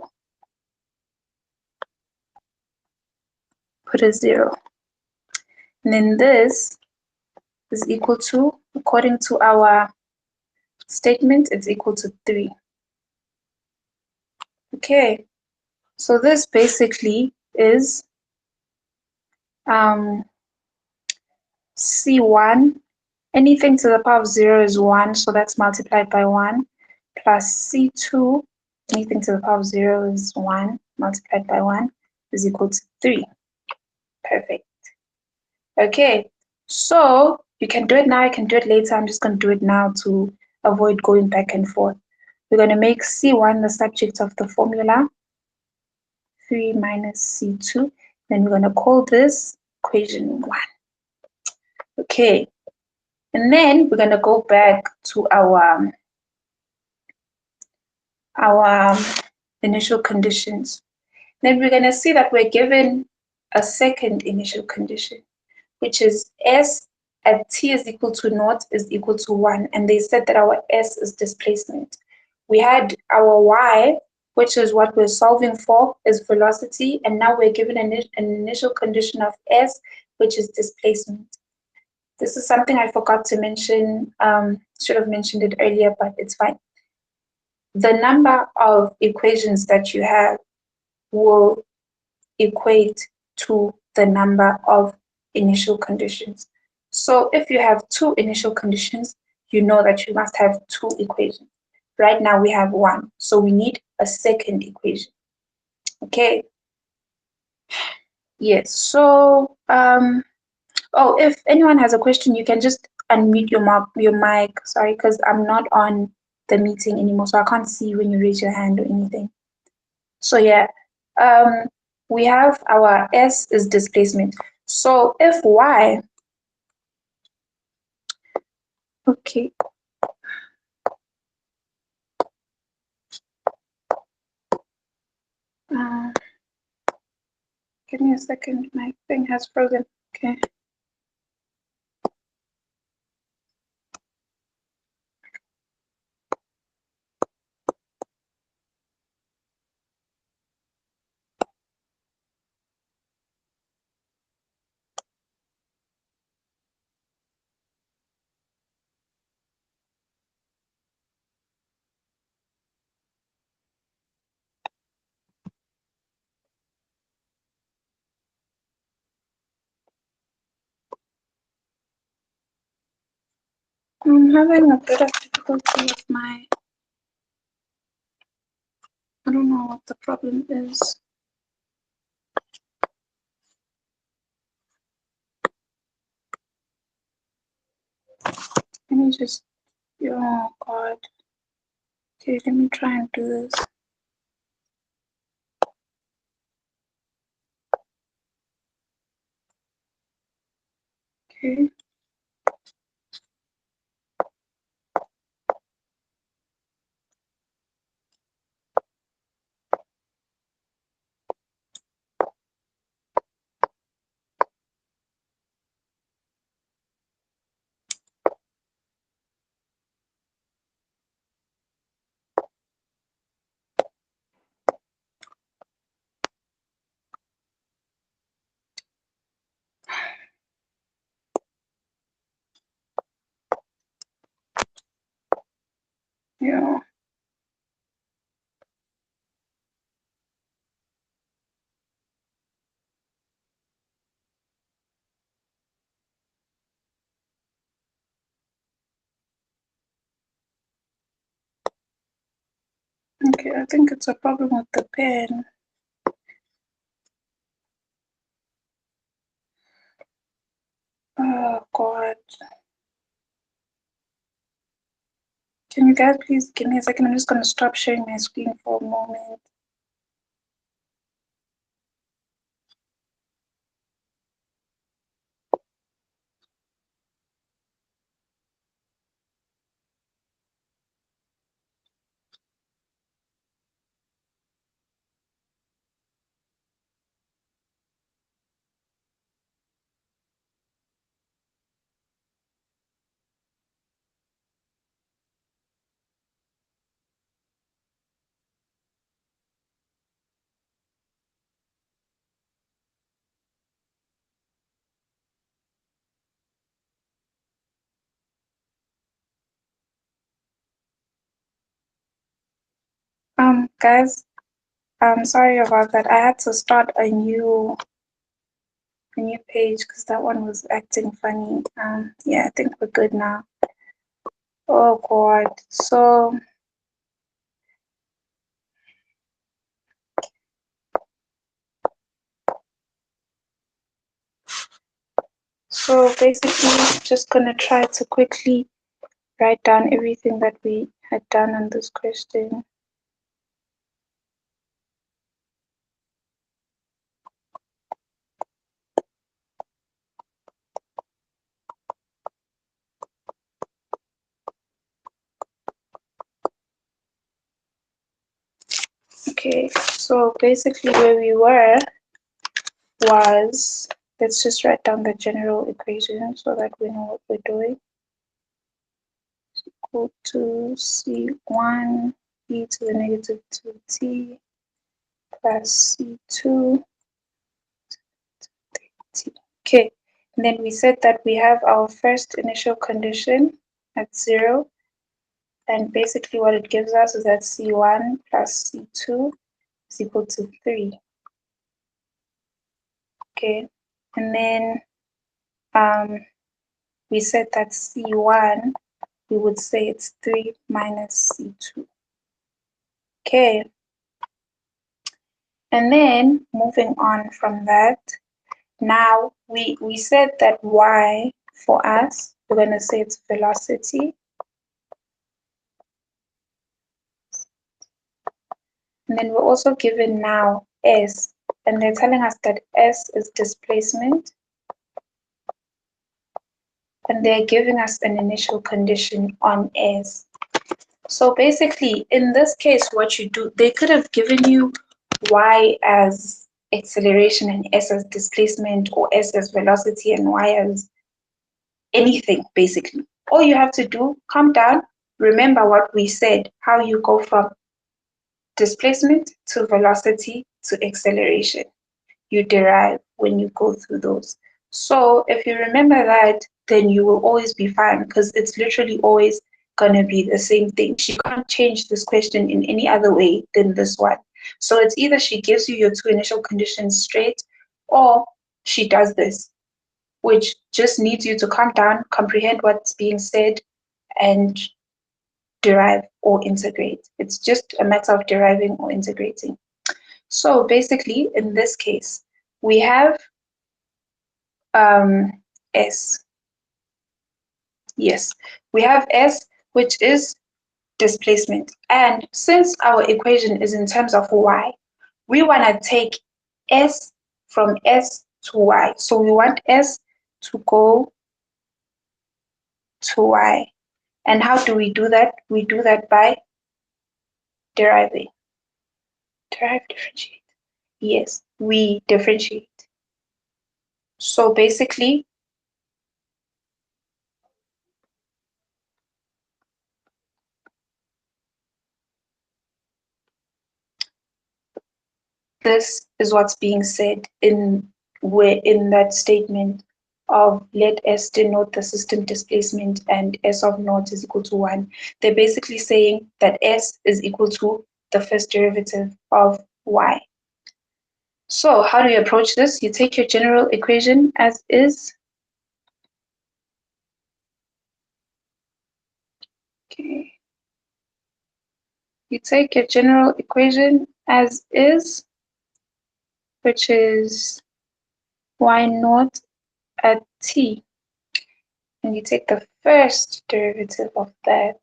Put a 0. And then this is equal to, according to our statement, it's equal to 3. Okay, so this basically is C1, anything to the power of 0 is 1, so that's multiplied by 1, plus C2, anything to the power of 0 is 1, multiplied by 1, is equal to 3. Perfect. Okay, so you can do it now, you can do it later. I'm just going to do it now to avoid going back and forth. We're going to make C1 the subject of the formula, 3 minus C2. Then we're going to call this equation 1. Okay, and then we're going to go back to our initial conditions. Then we're going to see that we're given a second initial condition, which is S at t is equal to naught is equal to 1. And they said that our S is displacement. We had our Y, which is what we're solving for, is velocity. And now we're given an initial condition of S, which is displacement. This is something I forgot to mention. Should have mentioned it earlier, but it's fine. The number of equations that you have will equate to the number of initial conditions. So if you have 2 initial conditions, you know that you must have 2 equations. Right now we have 1, so we need a second equation. Okay. Yes, so Oh, if anyone has a question, you can just unmute your mic. Sorry, because I'm not on the meeting anymore, so I can't see when you raise your hand or anything. So yeah, um, we have our S is displacement. So if Y, okay, uh, give me a second. My thing has frozen. Okay. I'm having a bit of difficulty with my. I don't know what the problem is. Let me just. Oh God. Okay, let me try and do this. Okay. Yeah. Okay, I think it's a problem with the pen. Oh God. Can you guys please give me a second? I'm just gonna stop sharing my screen for a moment. Guys, I'm sorry about that. I had to start a new page because that one was acting funny. Yeah, I think we're good now. Oh God. So basically just gonna try to quickly write down everything that we had done on this question. Okay, so basically where we were was, let's just write down the general equation so that we know what we're doing. Equal to C1 e to the negative 2t plus C2 t. Okay, and then we said that we have our first initial condition at 0, and basically what it gives us is that C1 plus C2 is equal to 3. Okay, and then we said that C1, we would say it's 3 minus C2. Okay, and then moving on from that, Now we said that y for us, we're going to say it's velocity. And then we're also given now s, and they're telling us that s is displacement, and they're giving us an initial condition on s. So basically, in this case, what you do, they could have given you y as acceleration and s as displacement, or s as velocity and y as anything, basically. All you have to do, calm down, remember what we said, how you go from displacement to velocity to acceleration. You derive when you go through those. So if you remember that, then you will always be fine, because it's literally always going to be the same thing. She can't change this question in any other way than this one. So it's either she gives you your two initial conditions straight, or she does this, which just needs you to calm down, comprehend what's being said, and derive or integrate. It's just a matter of deriving or integrating. So basically, in this case, we have S. Yes, we have S, which is displacement. And since our equation is in terms of y, we want to take S from S to y. So we want S to go to y. And how do we do that? We do that by deriving. Derive, differentiate. Yes, we differentiate. So basically, this is what's being said in that statement of let S denote the system displacement and S of naught is equal to 1. They're basically saying that S is equal to the first derivative of y. So how do you approach this? You take your general equation as is. Okay. You take your general equation as is, which is y naught at t, and you take the first derivative of that.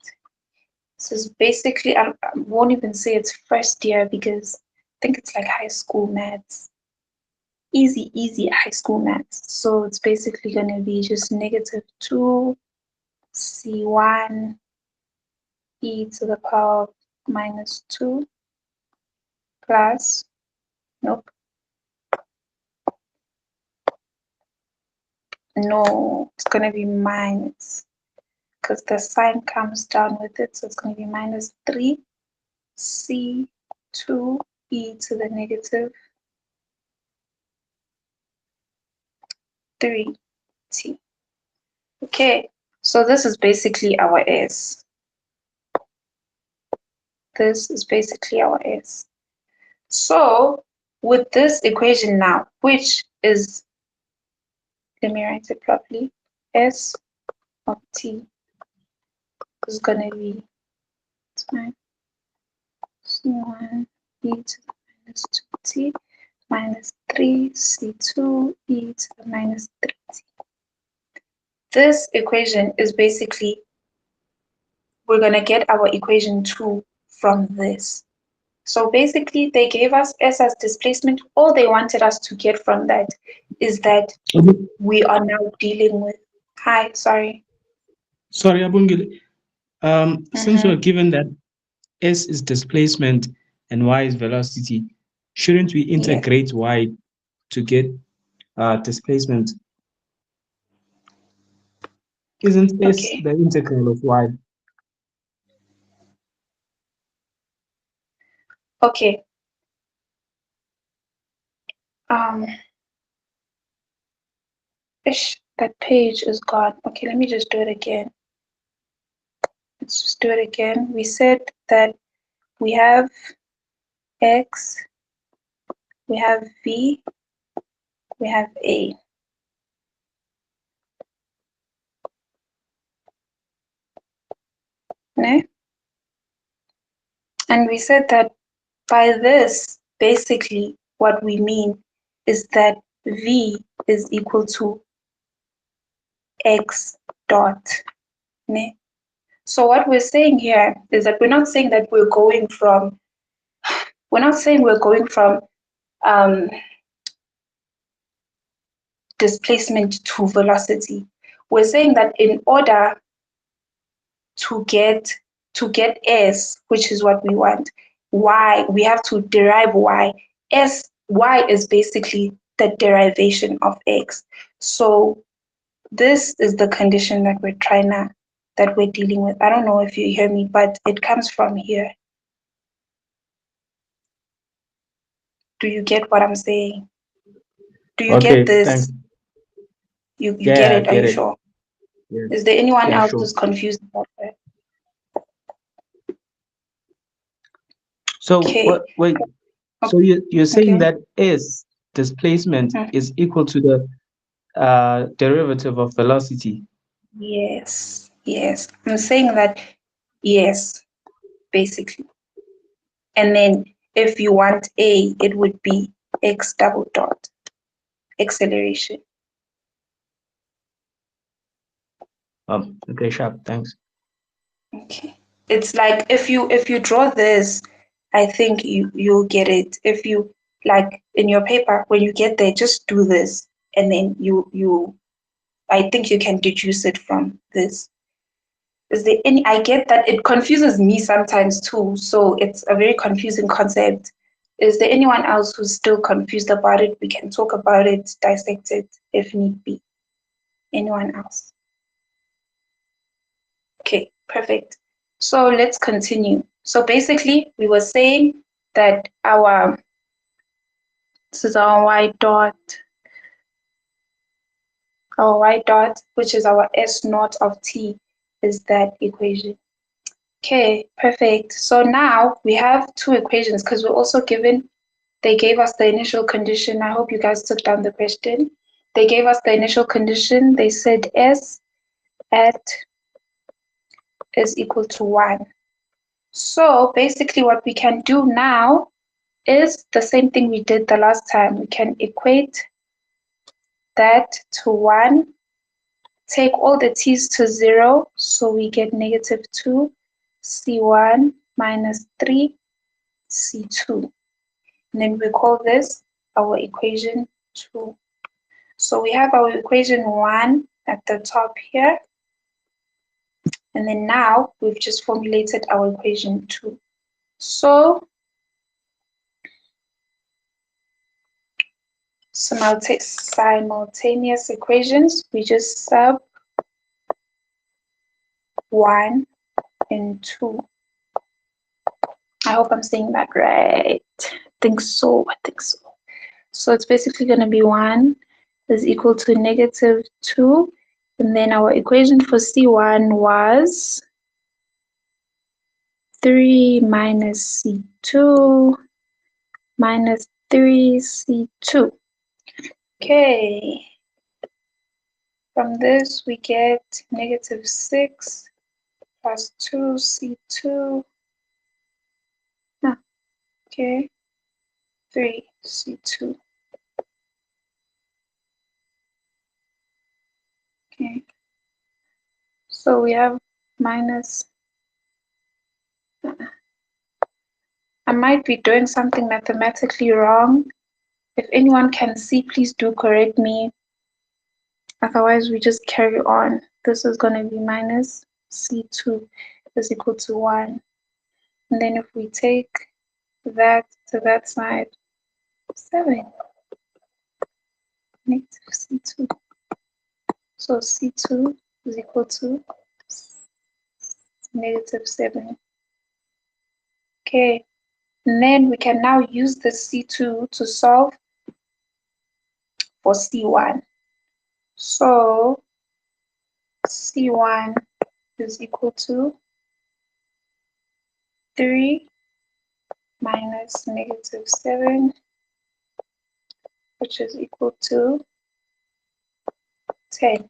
This is basically, I won't even say it's first year, because I think it's like high school maths. Easy high school maths. So it's basically going to be just negative 2 c1 e to the power of minus 2 plus, nope, no, it's going to be minus, because the sign comes down with it. So it's going to be minus 3 c2 e to the negative 3t. Okay, so this is basically our S. This is basically our S. So with this equation now, which is, let me write it properly, S of t is going to be times c1 e to the minus 2t minus 3c2 e to the minus 3t. This equation is basically, we're going to get our equation 2 from this. So basically, they gave us S as displacement. All they wanted us to get from that is that we are now dealing with, hi, sorry. Sorry, Abungile. Since we're given that S is displacement and Y is velocity, shouldn't we integrate Y to get displacement? Isn't S Okay. the integral of Y? Okay. Ish, that page is gone. Okay, let me just do it again. Let's just do it again. We said that we have X, we have V, we have A. Ne? And we said that by this, basically, what we mean is that V is equal to X dot. Ne? So what we're saying here is that we're not saying that we're going from um, displacement to velocity. We're saying that in order to get S, which is what we want, Y, we have to derive Y. Y is basically the derivation of X. So this is the condition that we're dealing with. I don't know if you hear me, but it comes from here. Do you get what I'm saying? Do you Okay, get this? thanks. You Yeah, get I it? Are get you it. sure? Yeah, Is there anyone yeah, else sure. who's confused about that? So Okay. wait. So you're saying Okay. that S displacement Mhm. is equal to the derivative of velocity. Yes. Yes. I'm saying that. Yes, basically. And then if you want A, it would be X double dot acceleration. Okay, sharp. Thanks. Okay. It's like if you draw this, I think you'll get it. If you like in your paper when you get there, just do this, and then I think you can deduce it from this. Is there any? I get that it confuses me sometimes too, so it's a very confusing concept. Is there anyone else who's still confused about it? We can talk about it, dissect it if need be. Anyone else? Okay, perfect. So let's continue. So basically, we were saying that this is our y dot, which is our S naught of t, is that equation. Okay, perfect. So now we have two equations because we're also given, they gave us the initial condition. I hope you guys took down the question. They gave us the initial condition. They said S at is equal to 1. So basically what we can do now is the same thing we did the last time. We can equate that to 1, take all the t's to 0, so we get negative 2 c1 minus 3 c2. And then we call this our equation 2. So we have our equation 1 at the top here. And then now we've just formulated our equation 2. So simultaneous equations, we just sub 1 and 2. I hope I'm saying that right. I think so. So it's basically going to be 1 is equal to negative 2. And then our equation for C1 was 3 minus C2 minus 3C2. Okay. From this, we get negative 6 plus 2C2. Okay. 3C2. Okay. So we have minus. I might be doing something mathematically wrong. If anyone can see, please do correct me. Otherwise, we just carry on. This is going to be minus C2 is equal to 1. And then if we take that to that side, 7 negative C2. So C2 is equal to negative 7. Okay. And then we can now use the C2 to solve for C1. So C1 is equal to 3 minus negative 7, which is equal to 10.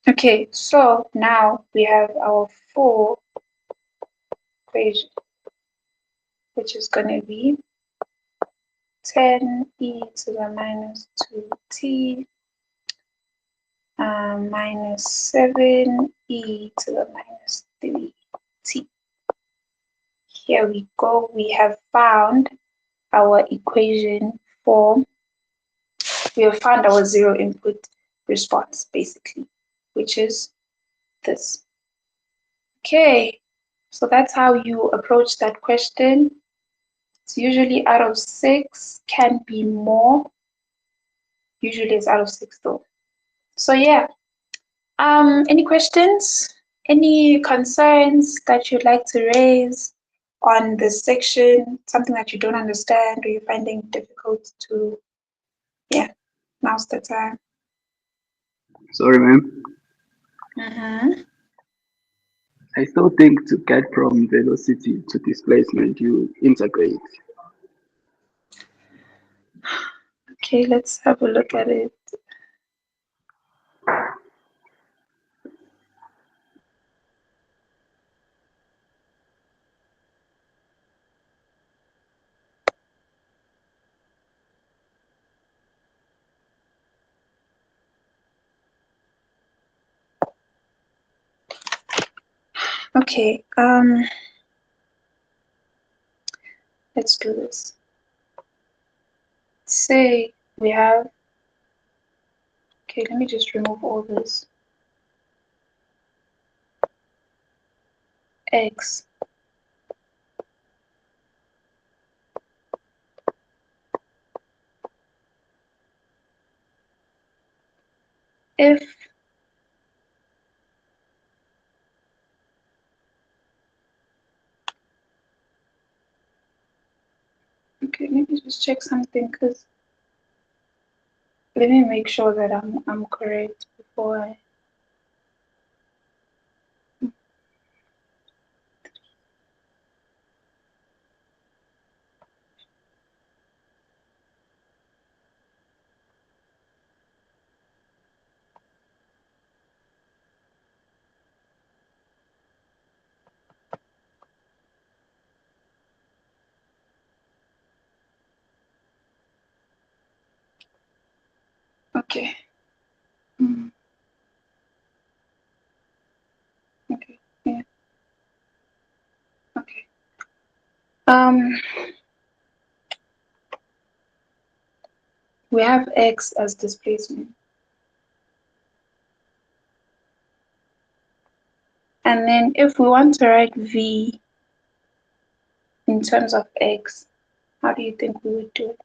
Okay, so now we have our full equation. which is going to be 10e to the minus 2t minus 7e to the minus 3t. Here we go. We have found our equation for, we have found our zero input response, basically, which is this. Okay, so that's how you approach that question. It's usually out of 6, can be more. Usually it's out of 6 though. So yeah, any questions? Any concerns that you'd like to raise on this section? Something that you don't understand or you're finding difficult to, yeah, now's the time. Sorry, ma'am. Mm-hmm. I still think to get from velocity to displacement, you integrate. Okay, let's have a look at it. Okay, let's do this. Say we have, okay, let me just remove all this. X if okay, let me just check something because let me make sure that I'm correct before I. Okay. Okay. Yeah. Okay. We have X as displacement. And then if we want to write V in terms of X, how do you think we would do it?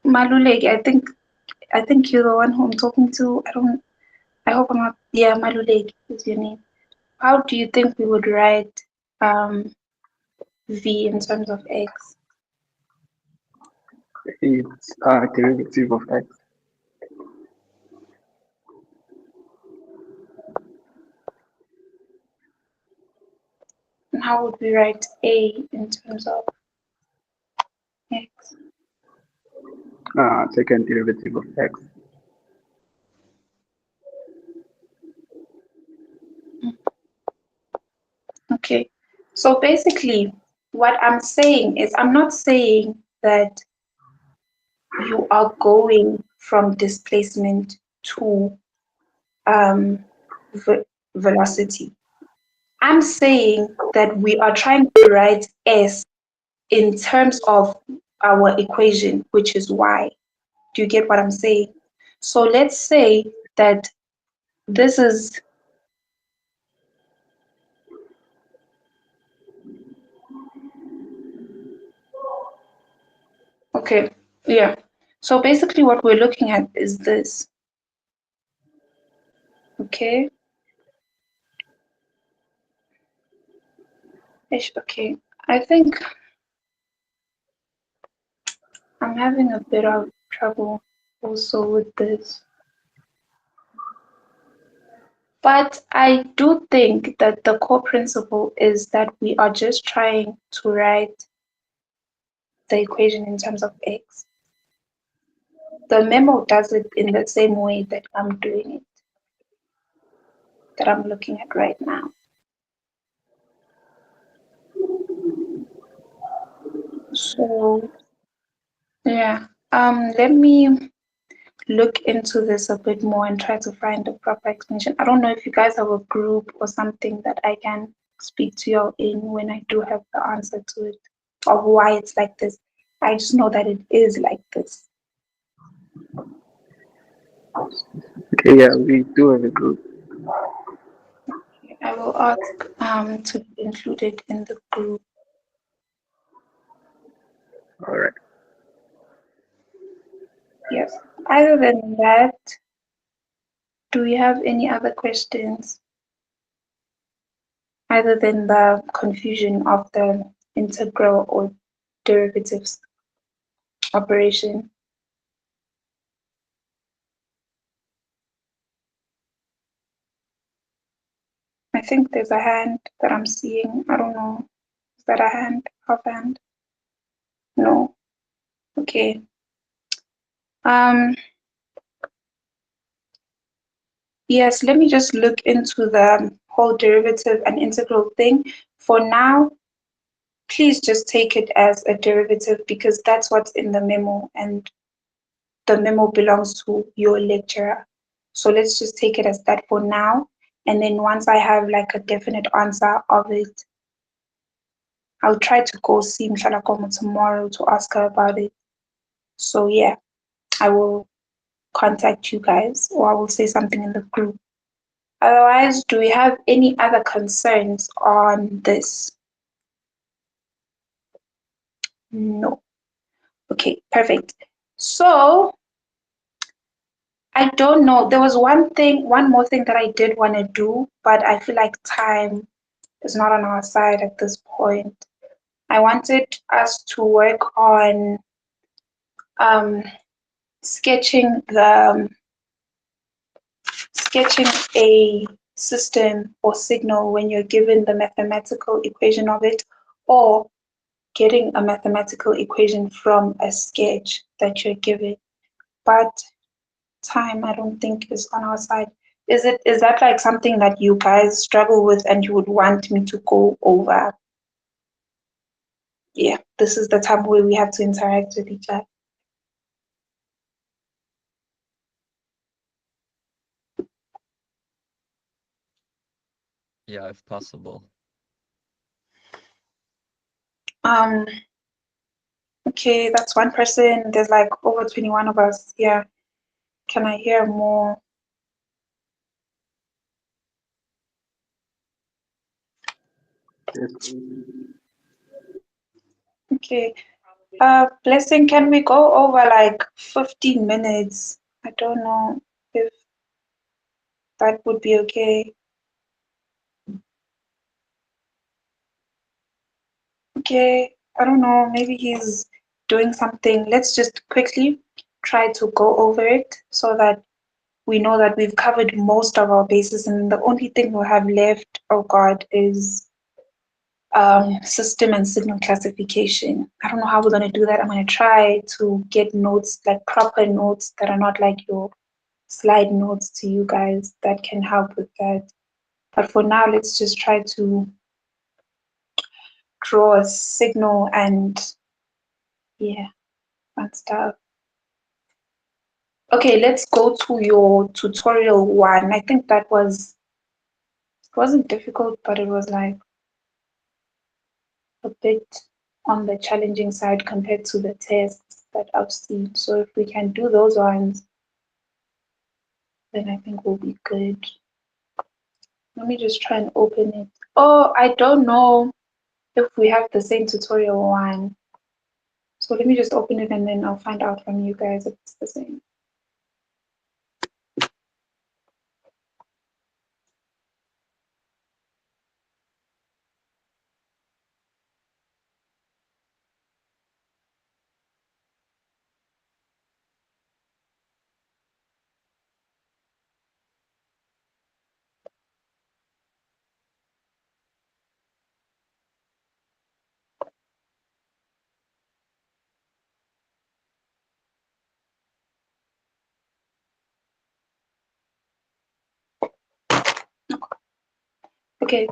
Maluleki, I think you're the one who I'm talking to. I hope I'm not, yeah, Maluleki is your name. How do you think we would write V in terms of X? It's a derivative of x. And how would we write A in terms of X? Second derivative of x. Okay, so basically what I'm saying is I'm not saying that you are going from displacement to velocity. I'm saying that we are trying to write S in terms of our equation, which is Y. Do you get what I'm saying? So let's say that this is okay, yeah. So basically what we're looking at is this. Okay. Okay. I think I'm having a bit of trouble also with this. But I do think that the core principle is that we are just trying to write the equation in terms of X. The memo does it in the same way that I'm doing it, that I'm looking at right now. So yeah, let me look into this a bit more and try to find a proper explanation. I don't know if you guys have a group or something that I can speak to you in when I do have the answer to it of why it's like this. I just know that it is like this. Okay, yeah, we do have a group. I will ask to be included in the group. All right. Yes. Other than that, do we have any other questions? Other than the confusion of the integral or derivatives operation? I think there's a hand that I'm seeing. I don't know. Is that a hand? Half hand? No. Okay. Yes, let me just look into the whole derivative and integral thing. For now, please just take it as a derivative because that's what's in the memo and the memo belongs to your lecturer. So let's just take it as that for now. And then once I have like a definite answer of it, I'll try to go see Mshalakomo tomorrow to ask her about it. So yeah, I will contact you guys or I will say something in the group. Otherwise, do we have any other concerns on this? No. Okay, perfect. So I don't know. There was one more thing that I did want to do, but I feel like time is not on our side at this point. I wanted us to work on um, sketching a system or signal when you're given the mathematical equation of it, or getting a mathematical equation from a sketch that you're given. But time, I don't think, is on our side. Is that like something that you guys struggle with and you would want me to go over? Yeah, this is the time where we have to interact with each other. Yeah, if possible. Okay, that's one person. There's like over 21 of us here. Can I hear more? Yes. Okay. Blessing, can we go over like 15 minutes? I don't know if that would be okay. Okay, I don't know. Maybe he's doing something. Let's just quickly try to go over it so that we know that we've covered most of our bases, and the only thing we'll have left, oh God, is system and signal classification. I don't know how we're going to do that. I'm going to try to get notes, like proper notes that are not like your slide notes to you guys that can help with that. But for now, let's just try to draw a signal and yeah, fun stuff. Okay, let's go to your tutorial one. I think that it wasn't difficult, but it was like a bit on the challenging side compared to the tests that I've seen. So if we can do those ones, then I think we'll be good. Let me just try and open it. Oh, I don't know if we have the same tutorial one. So let me just open it and then I'll find out from you guys if it's the same. Okay.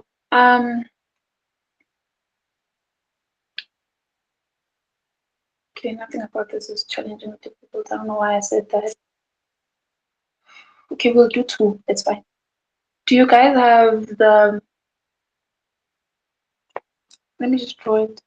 Okay, nothing about this is challenging or difficult. I don't know why I said that. Okay, we'll do 2. It's fine. Do you guys have the? Let me just draw it.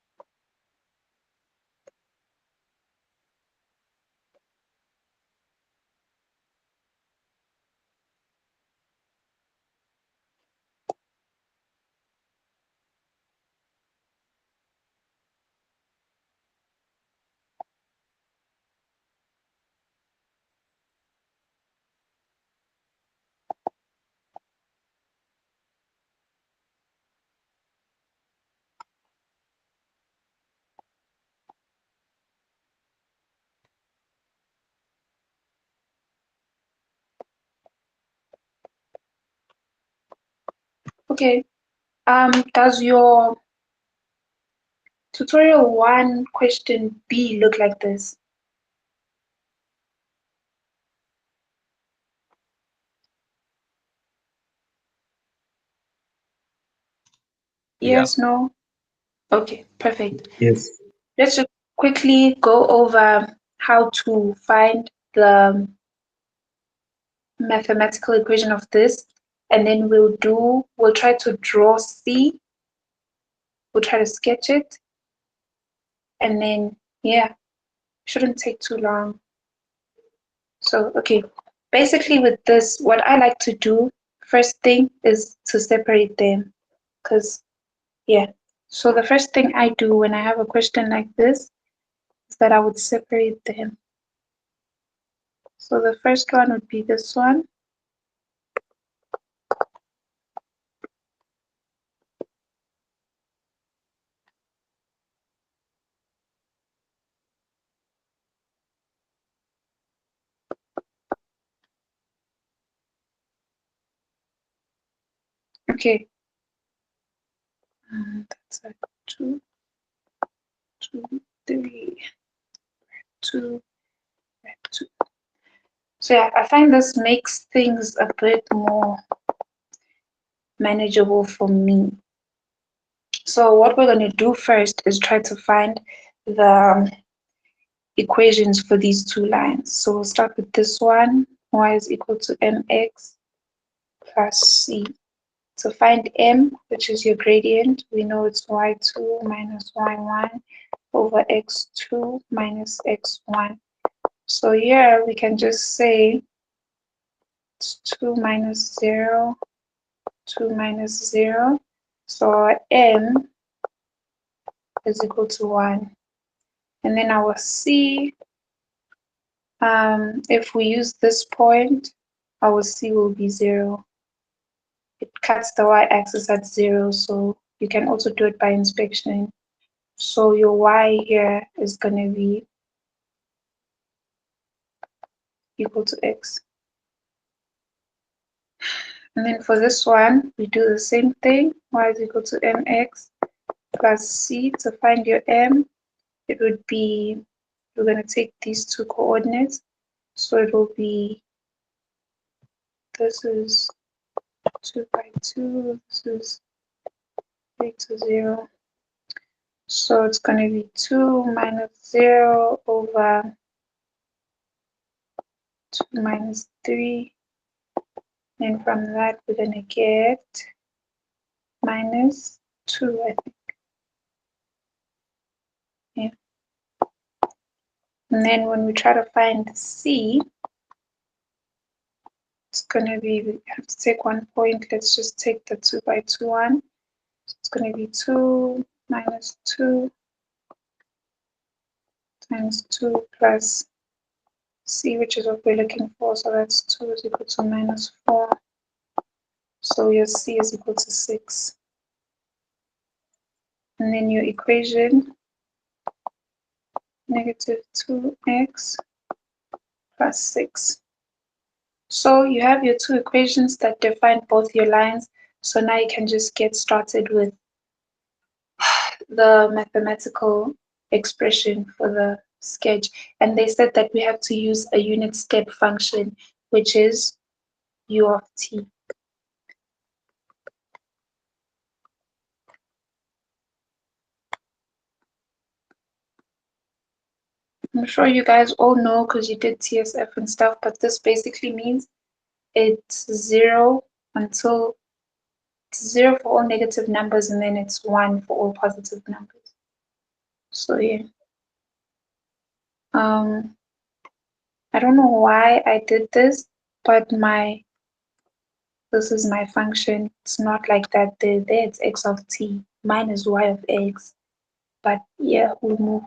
Okay. Does your tutorial 1 question B look like this? Yeah. Yes, no? Okay, perfect. Yes. Let's just quickly go over how to find the mathematical equation of this, and then we'll try to draw C. We'll try to sketch it, and then, yeah, shouldn't take too long. So, okay, basically with this, what I like to do first thing is to separate them, because, yeah. So the first thing I do when I have a question like this is that I would separate them. So the first one would be this one. Okay. That's like 2, 2, 3, 2, 2. So yeah, I find this makes things a bit more manageable for me. So what we're going to do first is try to find the equations for these 2 lines. So we'll start with this one, y is equal to mx plus c. To find m, which is your gradient, we know it's y2 minus y1 over x2 minus x1. So here we can just say it's 2 minus 0, 2 minus 0. So our m is equal to 1. And then our c, if we use this point, our c will be 0. It cuts the y-axis at 0, so you can also do it by inspection. So your y here is going to be equal to x. And then for this one, we do the same thing. Y is equal to mx plus c. To find your m, it would be, we're going to take these 2 coordinates. So it will be, this is 2 by 2, this is 3 to 0. So it's going to be 2 minus 0 over 2 minus 3. And from that, we're going to get minus 2, I think. Yeah. And then when we try to find C, it's going to be, we have to take 1 point. Let's just take the 2 by 2 one. So it's going to be 2 minus 2 times 2 plus C, which is what we're looking for. So that's 2 is equal to minus 4. So your C is equal to 6. And then your equation, negative 2x plus 6. So you have your 2 equations that define both your lines. So now you can just get started with the mathematical expression for the sketch. And they said that we have to use a unit step function, which is u of t. I'm sure you guys all know because you did TSF and stuff, but this basically means it's 0 until it's 0 for all negative numbers, and then it's 1 for all positive numbers. So yeah. I don't know why I did this, but this is my function. It's not like that. There it's x of t. Mine is y of x. But yeah, we'll move.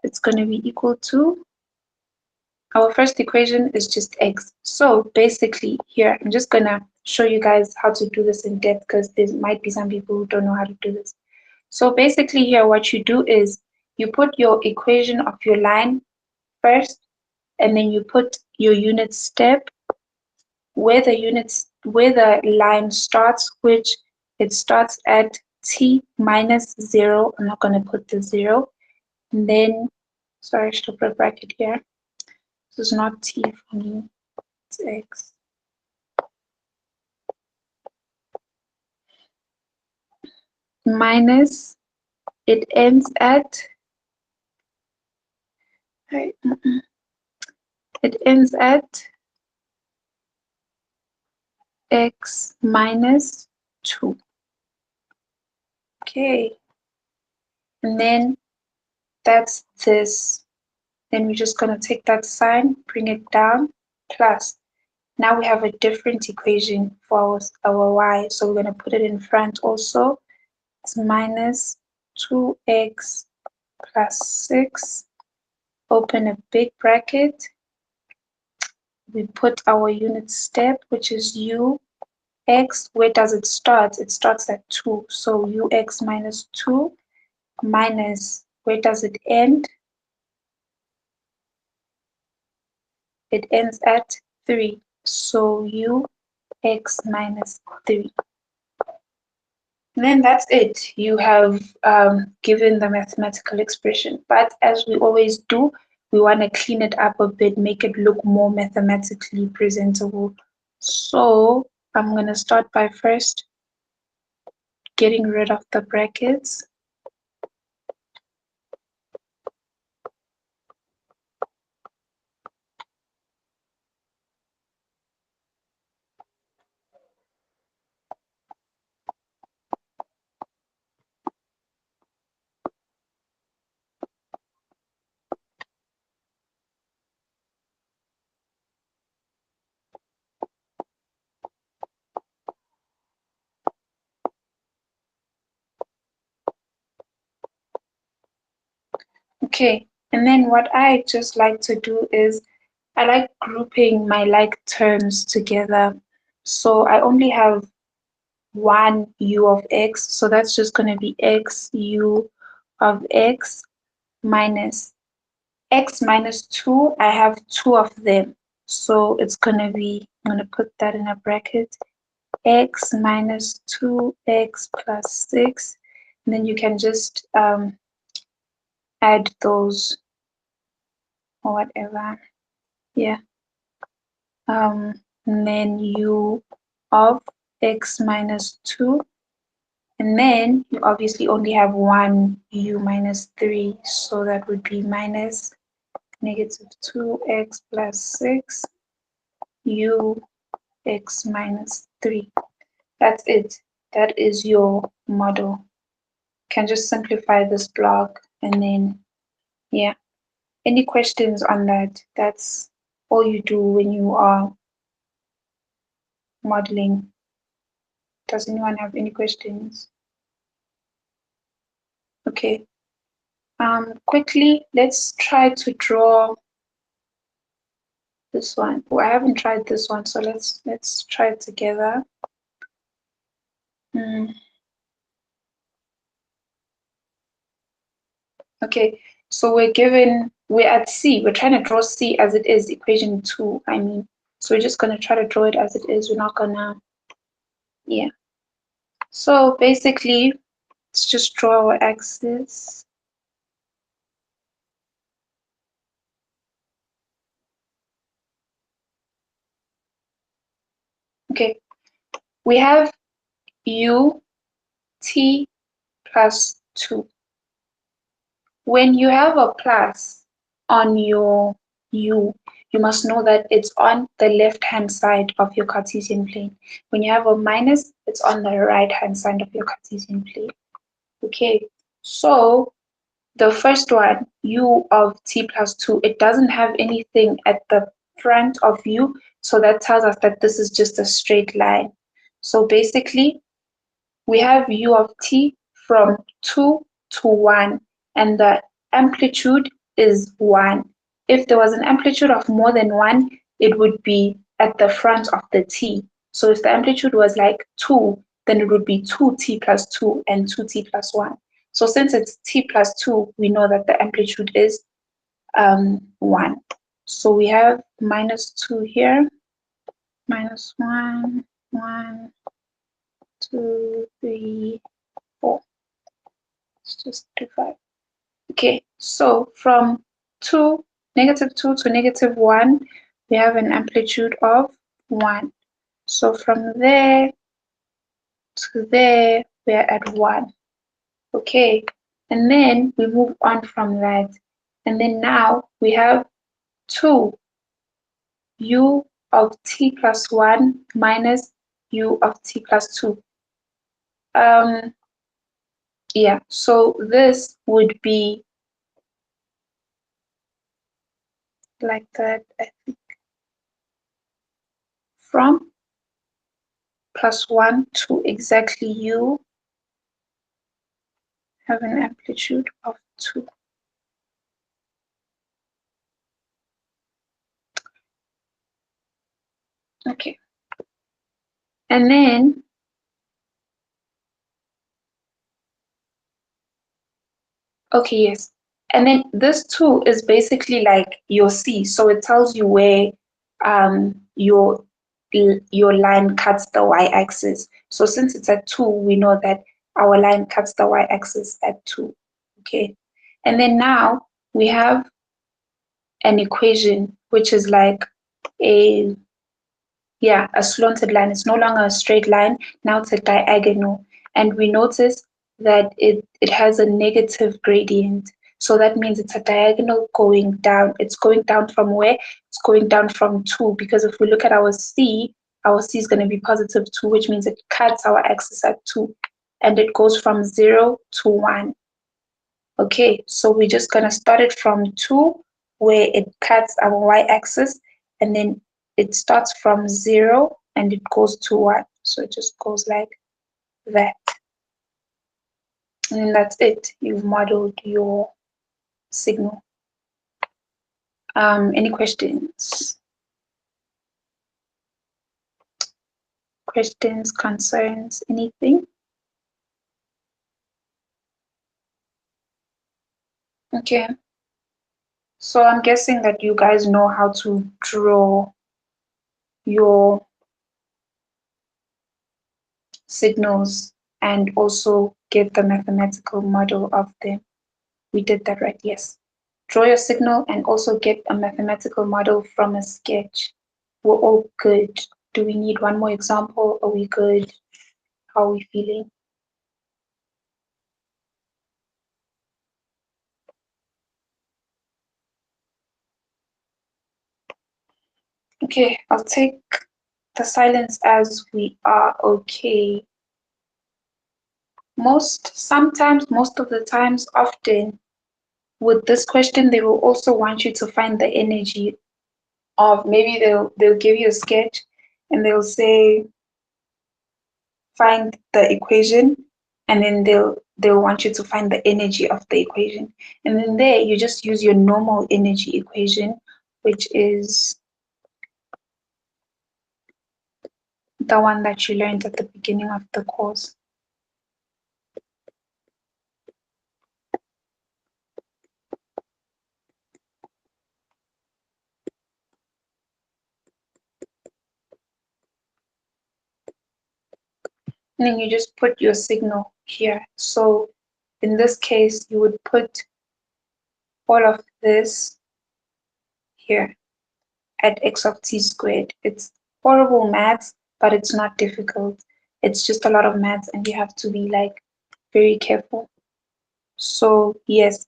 It's going to be equal to, our first equation is just x. So basically here, I'm just going to show you guys how to do this in depth because there might be some people who don't know how to do this. So basically here, what you do is you put your equation of your line first, and then you put your unit step where the line starts, which it starts at t minus 0. I'm not going to put the 0. And then, sorry, I should put a bracket here. This is not t for me, it's x. Minus, it ends at, right, it ends at x minus 2. Okay. And then that's this. Then we're just going to take that sign, bring it down, plus. Now we have a different equation for our y, so we're going to put it in front also. It's minus 2x plus 6. Open a big bracket. We put our unit step, which is u. X, where does it start? It starts at 2. So ux minus 2 minus, where does it end? It ends at 3. So ux minus 3. And then that's it. You have given the mathematical expression. But as we always do, we want to clean it up a bit, make it look more mathematically presentable. So I'm going to start by first getting rid of the brackets. Okay, and then what I just like to do is I like grouping my like terms together. So I only have one u of x, so that's just going to be x u of x minus x minus 2. I have 2 of them, so it's going to be, I'm going to put that in a bracket, x minus 2x plus 6, and then you can just add those or whatever. Yeah. And then u of x minus 2, and then you obviously only have one u minus 3, so that would be minus negative 2x plus 6 u x minus 3. That's it. That is your model. You can just simplify this block, and then yeah. Any questions on that? That's all you do when you are modeling. Does anyone have any questions? Okay. Quickly, let's try to draw this one. Oh, I haven't tried this one, so let's try it together. Okay, so we're at C. We're trying to draw C as it is, equation 2, I mean. So we're just going to try to draw it as it is. We're not going to, yeah. So basically, let's just draw our axis. Okay, we have u t plus 2. when you have a plus on your u, you must know that it's on the left-hand side of your Cartesian plane. When you have a minus, it's on the right-hand side of your Cartesian plane. Okay, so the first one, u of t plus 2, it doesn't have anything at the front of u, so that tells us that this is just a straight line. So basically, we have u of t from 2 to 1, and the amplitude is 1. If there was an amplitude of more than 1, it would be at the front of the t. So if the amplitude was like 2, then it would be 2t plus 2 and 2t plus 1. So since it's t plus 2, we know that the amplitude is 1. So we have minus 2 here, minus 1, 1, 2, 3, 4. Let's just divide. Okay, so from 2, -2 to -1, we have an amplitude of 1. So from there to there, we're at 1. Okay, and then we move on from that. And then now we have 2 u of t plus 1 minus u of t plus 2. Yeah, so this would be like that, I think, from plus 1 to exactly u have an amplitude of 2. Okay, and then okay, yes, and then this 2 is basically like your c, so it tells you where your line cuts the y-axis. So since it's at 2, we know that our line cuts the y-axis at 2. Okay, and then now we have an equation which is like a slanted line. It's no longer a straight line, now it's a diagonal. And we notice that it has a negative gradient. So that means it's a diagonal going down. It's going down from where? It's going down from 2, because if we look at our c is going to be positive 2, which means it cuts our axis at 2, and it goes from 0 to 1. Okay, so we're just going to start it from 2, where it cuts our y-axis, and then it starts from 0 and it goes to 1. So it just goes like that. And that's it. You've modeled your signal. Any questions? Questions, concerns, anything? Okay. So I'm guessing that you guys know how to draw your signals and also get the mathematical model of them. We did that, right? Yes. Draw your signal and also get a mathematical model from a sketch. We're all good. Do we need one more example? Are we good? How are we feeling? Okay, I'll take the silence as we are okay. Sometimes, most of the times, often, with this question, they will also want you to find the energy of, maybe they'll give you a sketch and they'll say find the equation, and then they'll want you to find the energy of the equation, and then there you just use your normal energy equation, which is the one that you learned at the beginning of the course. And then you just put your signal here. So in this case, you would put all of this here at x of t squared. It's horrible maths, but it's not difficult. It's just a lot of maths and you have to be like very careful. So yes,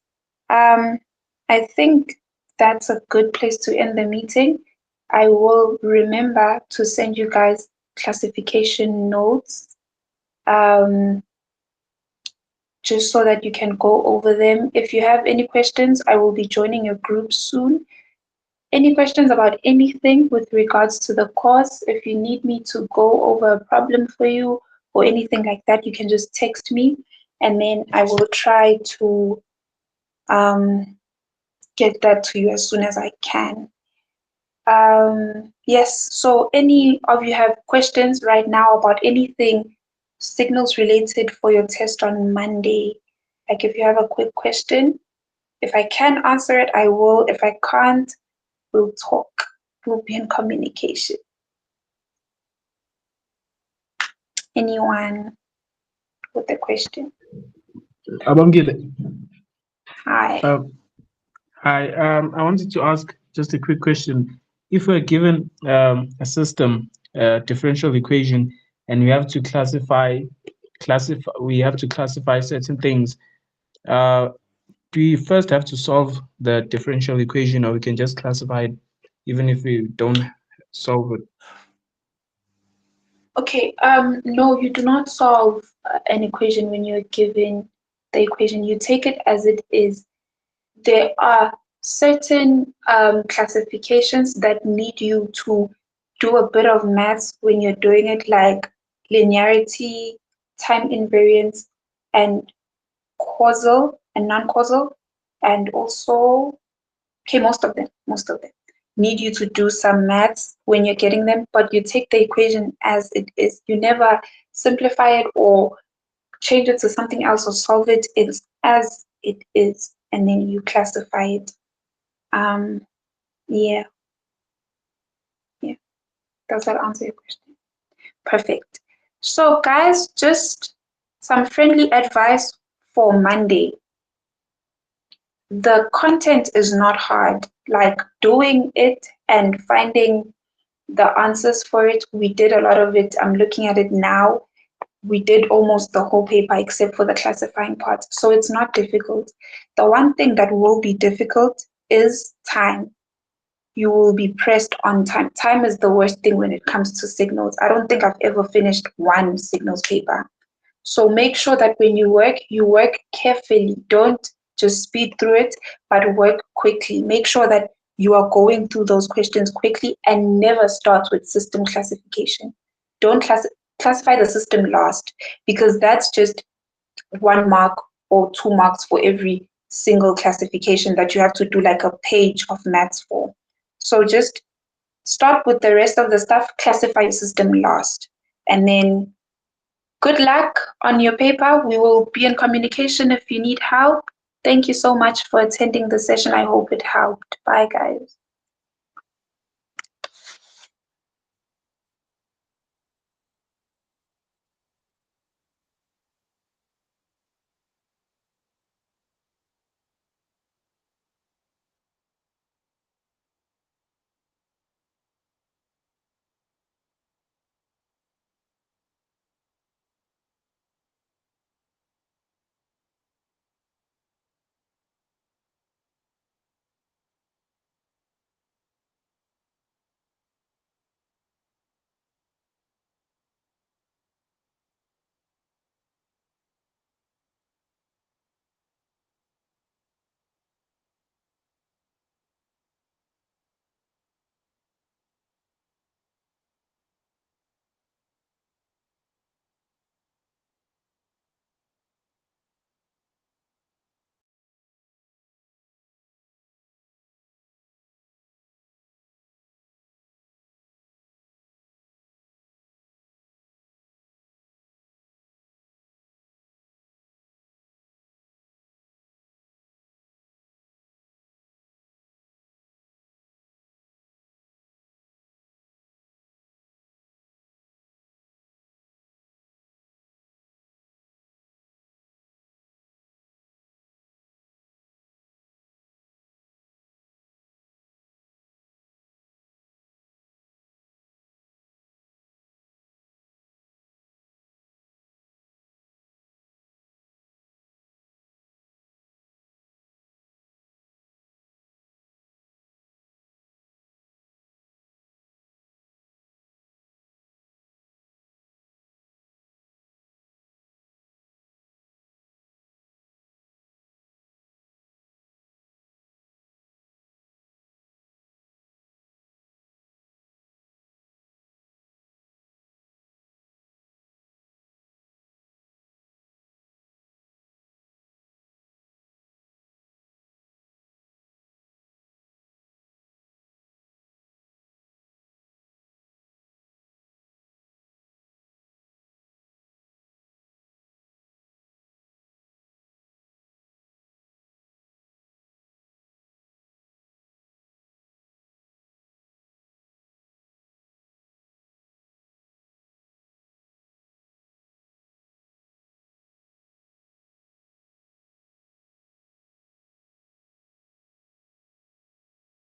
I think that's a good place to end the meeting. I will remember to send you guys classification notes, just so that you can go over them. If you have any questions, I will be joining your group soon. Any questions about anything with regards to the course, if you need me to go over a problem for you or anything like that, you can just text me and then I will try to get that to you as soon as I can. Yes, so any of you have questions right now about anything signals related for your test on Monday? Like if you have a quick question, if I can answer it, I will. If I can't, we'll talk. We'll be in communication. Anyone with a question? Abongile. Hi. Hi. I wanted to ask just a quick question. If we're given a system, differential equation, and we have to classify certain things, do we first have to solve the differential equation, or we can just classify it even if we don't solve it? Okay, no, you do not solve an equation when you're given the equation. You take it as it is. There are certain classifications that need you to do a bit of maths when you're doing it, like linearity, time invariance, and causal and non-causal, and also, okay, most of them need you to do some maths when you're getting them, but you take the equation as it is. You never simplify it or change it to something else or solve it. It's as it is, and then you classify it. Yeah. Does that answer your question? Perfect. So, guys, just some friendly advice for Monday. The content is not hard. Like doing it and finding the answers for it, we did a lot of it. I'm looking at it now. We did almost the whole paper except for the classifying part. So it's not difficult. The one thing that will be difficult is time. You will be pressed on time. Time is the worst thing when it comes to signals. I don't think I've ever finished one signals paper. So make sure that when you work carefully. Don't just speed through it, but work quickly. Make sure that you are going through those questions quickly and never start with system classification. Don't classify the system last, because that's just 1 mark or 2 marks for every single classification that you have to do like a page of maths for. So just start with the rest of the stuff, classify your system last, and then good luck on your paper. We will be in communication if you need help. Thank you so much for attending the session. I hope it helped. Bye, guys.